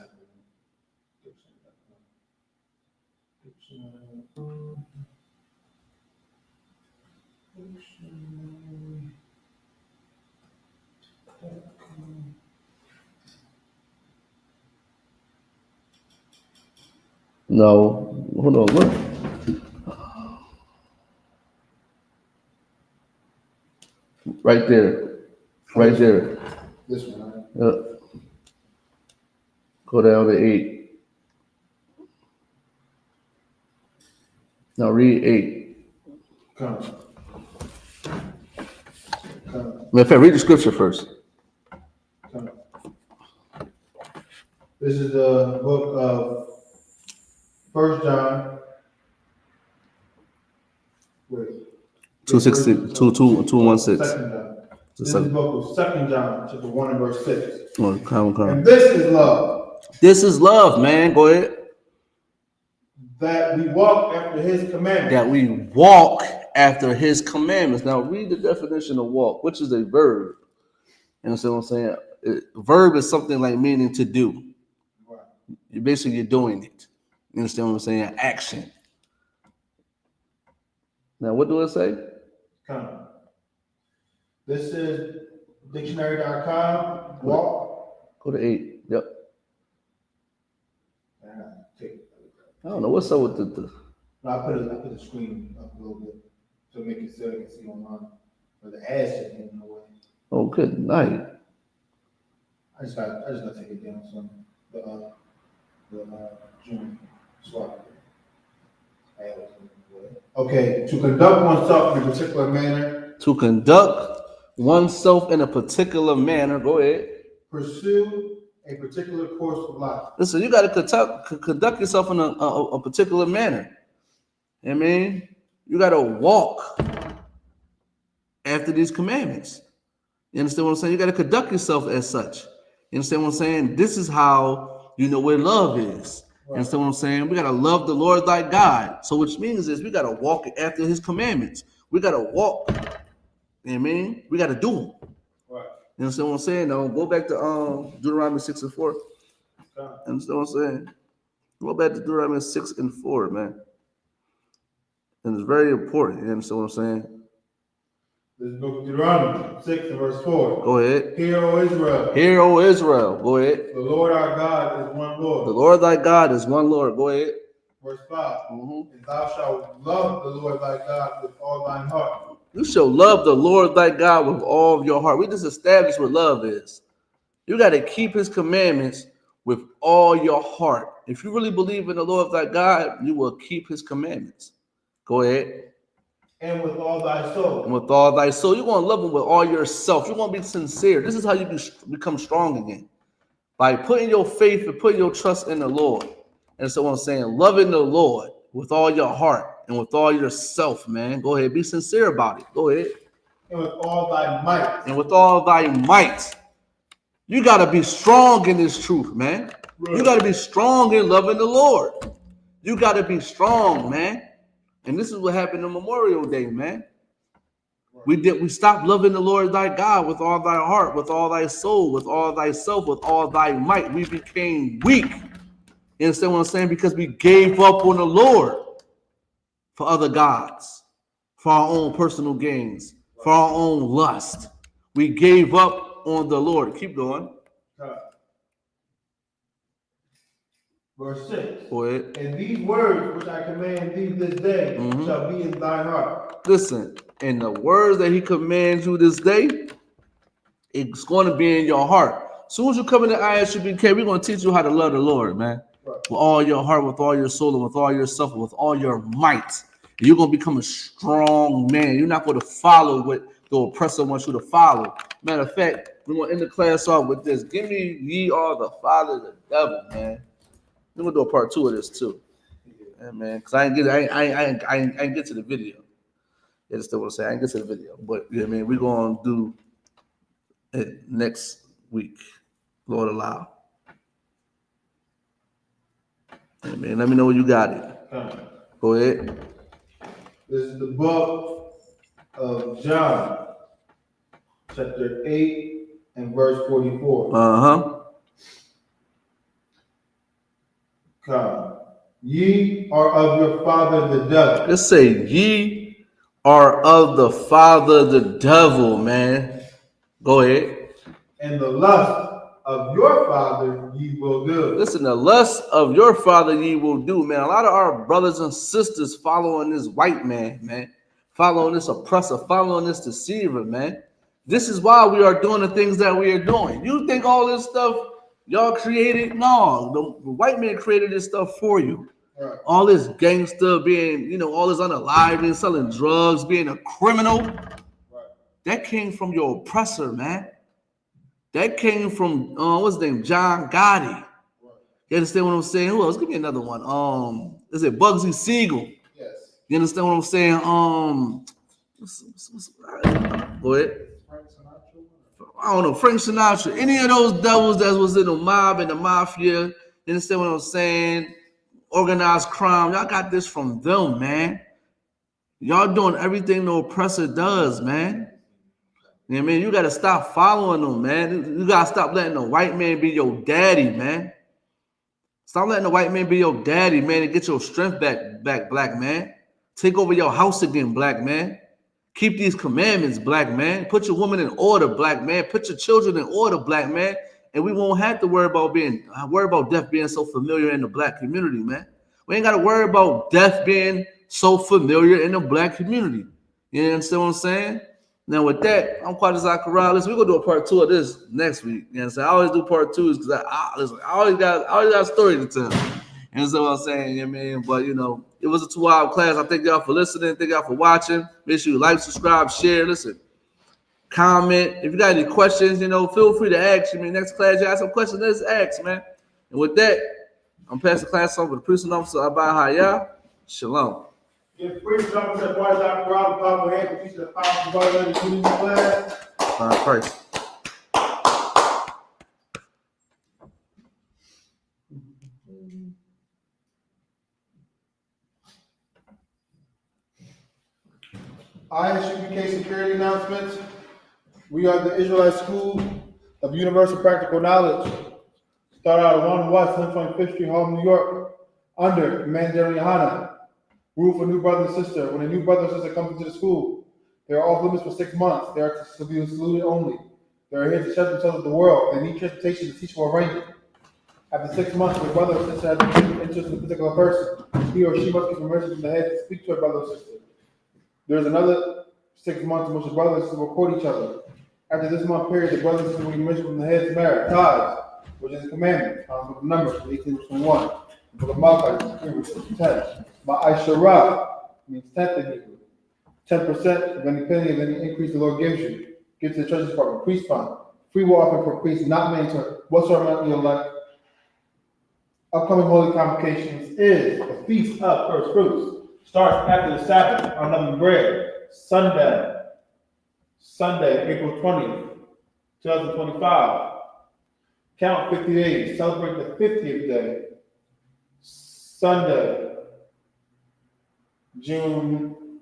No, hold on. What? Right there. Right there. This one, right? Yeah. Go down to 8. Now read 8. Come. Matter of fact, read the scripture first. Come. This is the book of 1 John. Wait. 2:16, 2:16. This is the book of 2 John, chapter 1 and verse 6. Oh, come. And this is love. This is love, man. Go ahead. That we walk after his commandments. That we walk after his commandments. Now read the definition of walk, which is a verb. You understand what I'm saying? Verb is something like meaning to do. You're doing it. You understand what I'm saying? Action. Now, what do it say? Come. This is dictionary.com. Walk. Go to 8. Yep. I don't know what's up with the. No, I put the screen up a little bit to make it so you can see online. But the ads just getting in the way. Oh, good night. I just gotta take it down some the June swap. Okay, to conduct oneself in a particular manner. To conduct oneself in a particular manner. Go ahead. Pursue a particular course of life. Listen, you got to conduct yourself in a particular manner. I mean, you got to walk after these commandments. You understand what I'm saying? You got to conduct yourself as such. You understand what I'm saying? This is how you know where love is. You understand what I'm saying? We got to love the Lord thy God. So which means is we got to walk after his commandments. We got to walk. You know what I mean? We got to do them. Right. You understand what I'm saying? Now go back to Deuteronomy 6 and 4. You understand what I'm saying? Go back to Deuteronomy 6 and 4, man. And it's very important. You understand what I'm saying? This book of Deuteronomy 6 and verse 4. Go ahead. Hear, O Israel. Hear, O Israel. Go ahead. The Lord our God is one Lord. The Lord thy God is one Lord. Go ahead. Verse 5. And thou shalt love the Lord thy God with all thine heart. You shall love the Lord thy God with all of your heart. We just established what love is. You got to keep his commandments with all your heart. If you really believe in the Lord thy God, you will keep his commandments. Go ahead. And with all thy soul. And with all thy soul. You're going to love him with all yourself. You're going to be sincere. This is how you become strong again. By putting your faith and putting your trust in the Lord. And so I'm saying, loving the Lord with all your heart and with all yourself, man. Go ahead. Be sincere about it. Go ahead. And with all thy might. And with all thy might. You got to be strong in this truth, man. Right. You got to be strong in loving the Lord. You got to be strong, man. And this is what happened on Memorial Day, man. We stopped loving the Lord thy God with all thy heart, with all thy soul, with all thyself, with all thy might. We became weak. You understand what I'm saying? Because we gave up on the Lord for other gods, for our own personal gains, for our own lust. We gave up on the Lord. Keep going. Verse 6. Go ahead. And these words which I command thee this day shall be in thine heart. Listen, and the words that he commands you this day, it's going to be in your heart. As soon as you come into I.S.U.P.K, we're going to teach you how to love the Lord, man. Right. With all your heart, with all your soul, and with all yourself, with all your might. You're going to become a strong man. You're not going to follow what the oppressor wants you to follow. Matter of fact, we're going to end the class off with this. Give me ye are the father of the devil, man. We're gonna do a part 2 of this too, yeah, man. Cause I ain't get to the video. That's still what I'm saying. I ain't get to the video, but yeah, man, we're gonna do it next week, Lord allow. Hey, man, let me know when you got it. Go ahead. This is the book of John, chapter 8 and verse 44. Ye are of your father the devil. Let's say ye are of the father the devil, man. Go ahead. And the lust of your father ye will do. Listen, the lust of your father ye will do, man. A lot of our brothers and sisters following this white man, man. Following this oppressor, following this deceiver, man. This is why we are doing the things that we are doing. You think all this stuff y'all created? No, the white man created this stuff for you. Right. All this gangster being, all this unaliving, selling drugs, being a criminal. Right. That came from your oppressor, man. That came from what's his name, John Gotti. Right. You understand what I'm saying? Who else? Give me another one. Is it Bugsy Siegel? Yes. You understand what I'm saying? Go ahead. I don't know, Frank Sinatra. Any of those devils that was in the mob and the mafia. You understand what I'm saying? Organized crime. Y'all got this from them, man. Y'all doing everything the oppressor does, man. You know what I mean? You got to stop following them, man. You got to stop letting the white man be your daddy, man. Stop letting the white man be your daddy, man, and get your strength back, black man. Take over your house again, black man. Keep these commandments, black man. Put your woman in order, black man. Put your children in order, black man. And we won't have to worry about death being so familiar in the black community, man. We ain't got to worry about death being so familiar in the black community. You understand what I'm saying? Now with that, I'm Quadra Zachariah. Listen, we're gonna do a part 2 of this next week. You know what I'm saying? I always do part 2s because I always got a story to tell. You know what I'm saying? You know what I mean? But it was a 2-hour class. I thank y'all for listening. Thank y'all for watching. Make sure you like, subscribe, share. Listen, comment. If you got any questions, feel free to ask. Next class, you ask some questions, let's ask, man. And with that, I'm passing the class over to the prison officer Abba. Shalom. If prison officer Quadra Zachariah, the powerful head, the teacher of the powerful brother, the student class. Christ. I.S.U.P.K security announcements. We are the Israelite School of Universal Practical Knowledge. Start out at 1 West 125th Street, Harlem, New York, under Command General YAHANNA. Rule for new brother and sister. When a new brother or sister comes into the school, they are off limits for 6 months. They are to be saluted only. They are here to shut themselves at the world. They need transportation to teach for arrangement. After 6 months, the brother or sister has an interest in a particular person. He or she must be permission from the head to speak to a brother or sister. There is another 6 months in which the brother and sister will court each other. After this month period, the brother and sister will be permission from the head to marry. Ties, which is a commandment, with the numbers 18:21. The book of Malachi, 10. I.S.U.P.K means 10th in Hebrew. 10% of any penny of any increase the Lord gives you. Give to the Treasury Department, priest fund. Free will offering for priests, not mandatory. Whatsoever amount you elect. Upcoming holy convocations is the Feast of First Fruits. Starts after the Sabbath on unleavened bread. Sunday, April 20th, 2025. Count 50 days. Celebrate the 50th day. Sunday, June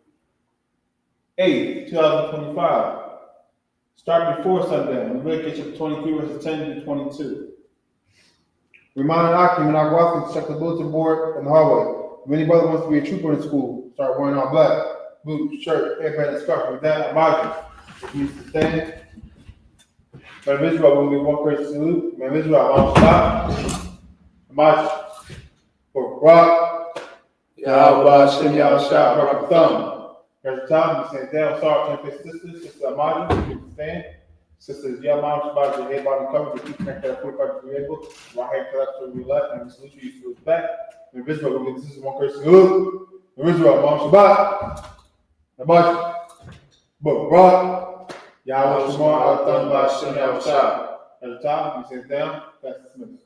8th, 2025. Start before sundown. Leviticus 23, verses 10 to 22. Remind Akim and Agwafi to check the bulletin board and the hallway. If any brother wants to be a trooper in school, start wearing all black. Boots, shirt, hairband, and scarf. With that, Imagine. Which means to stand. Man of Israel will be one person salute. Man of Israel, on Imagine. For Rock. Yahweh, Shem, Yahweh, Shah, Rock, Thumb. There's a time you say, damn, sorry, 10 sisters, Sister Imagine, you can stand. Sisters, your mom, Shabbat, your head, bottom covered, the feet connected at 45 degree angle. Right hand collapse to your left, and we salute you to his back. Man of Israel, we'll get this is one person salute. Man of Israel, Mom, Shabbat. Imagine. But Rock. Yahweh, Shemar, Thumb, Shem, Yahweh, Shah. At the time, you say, down, that's dismissed.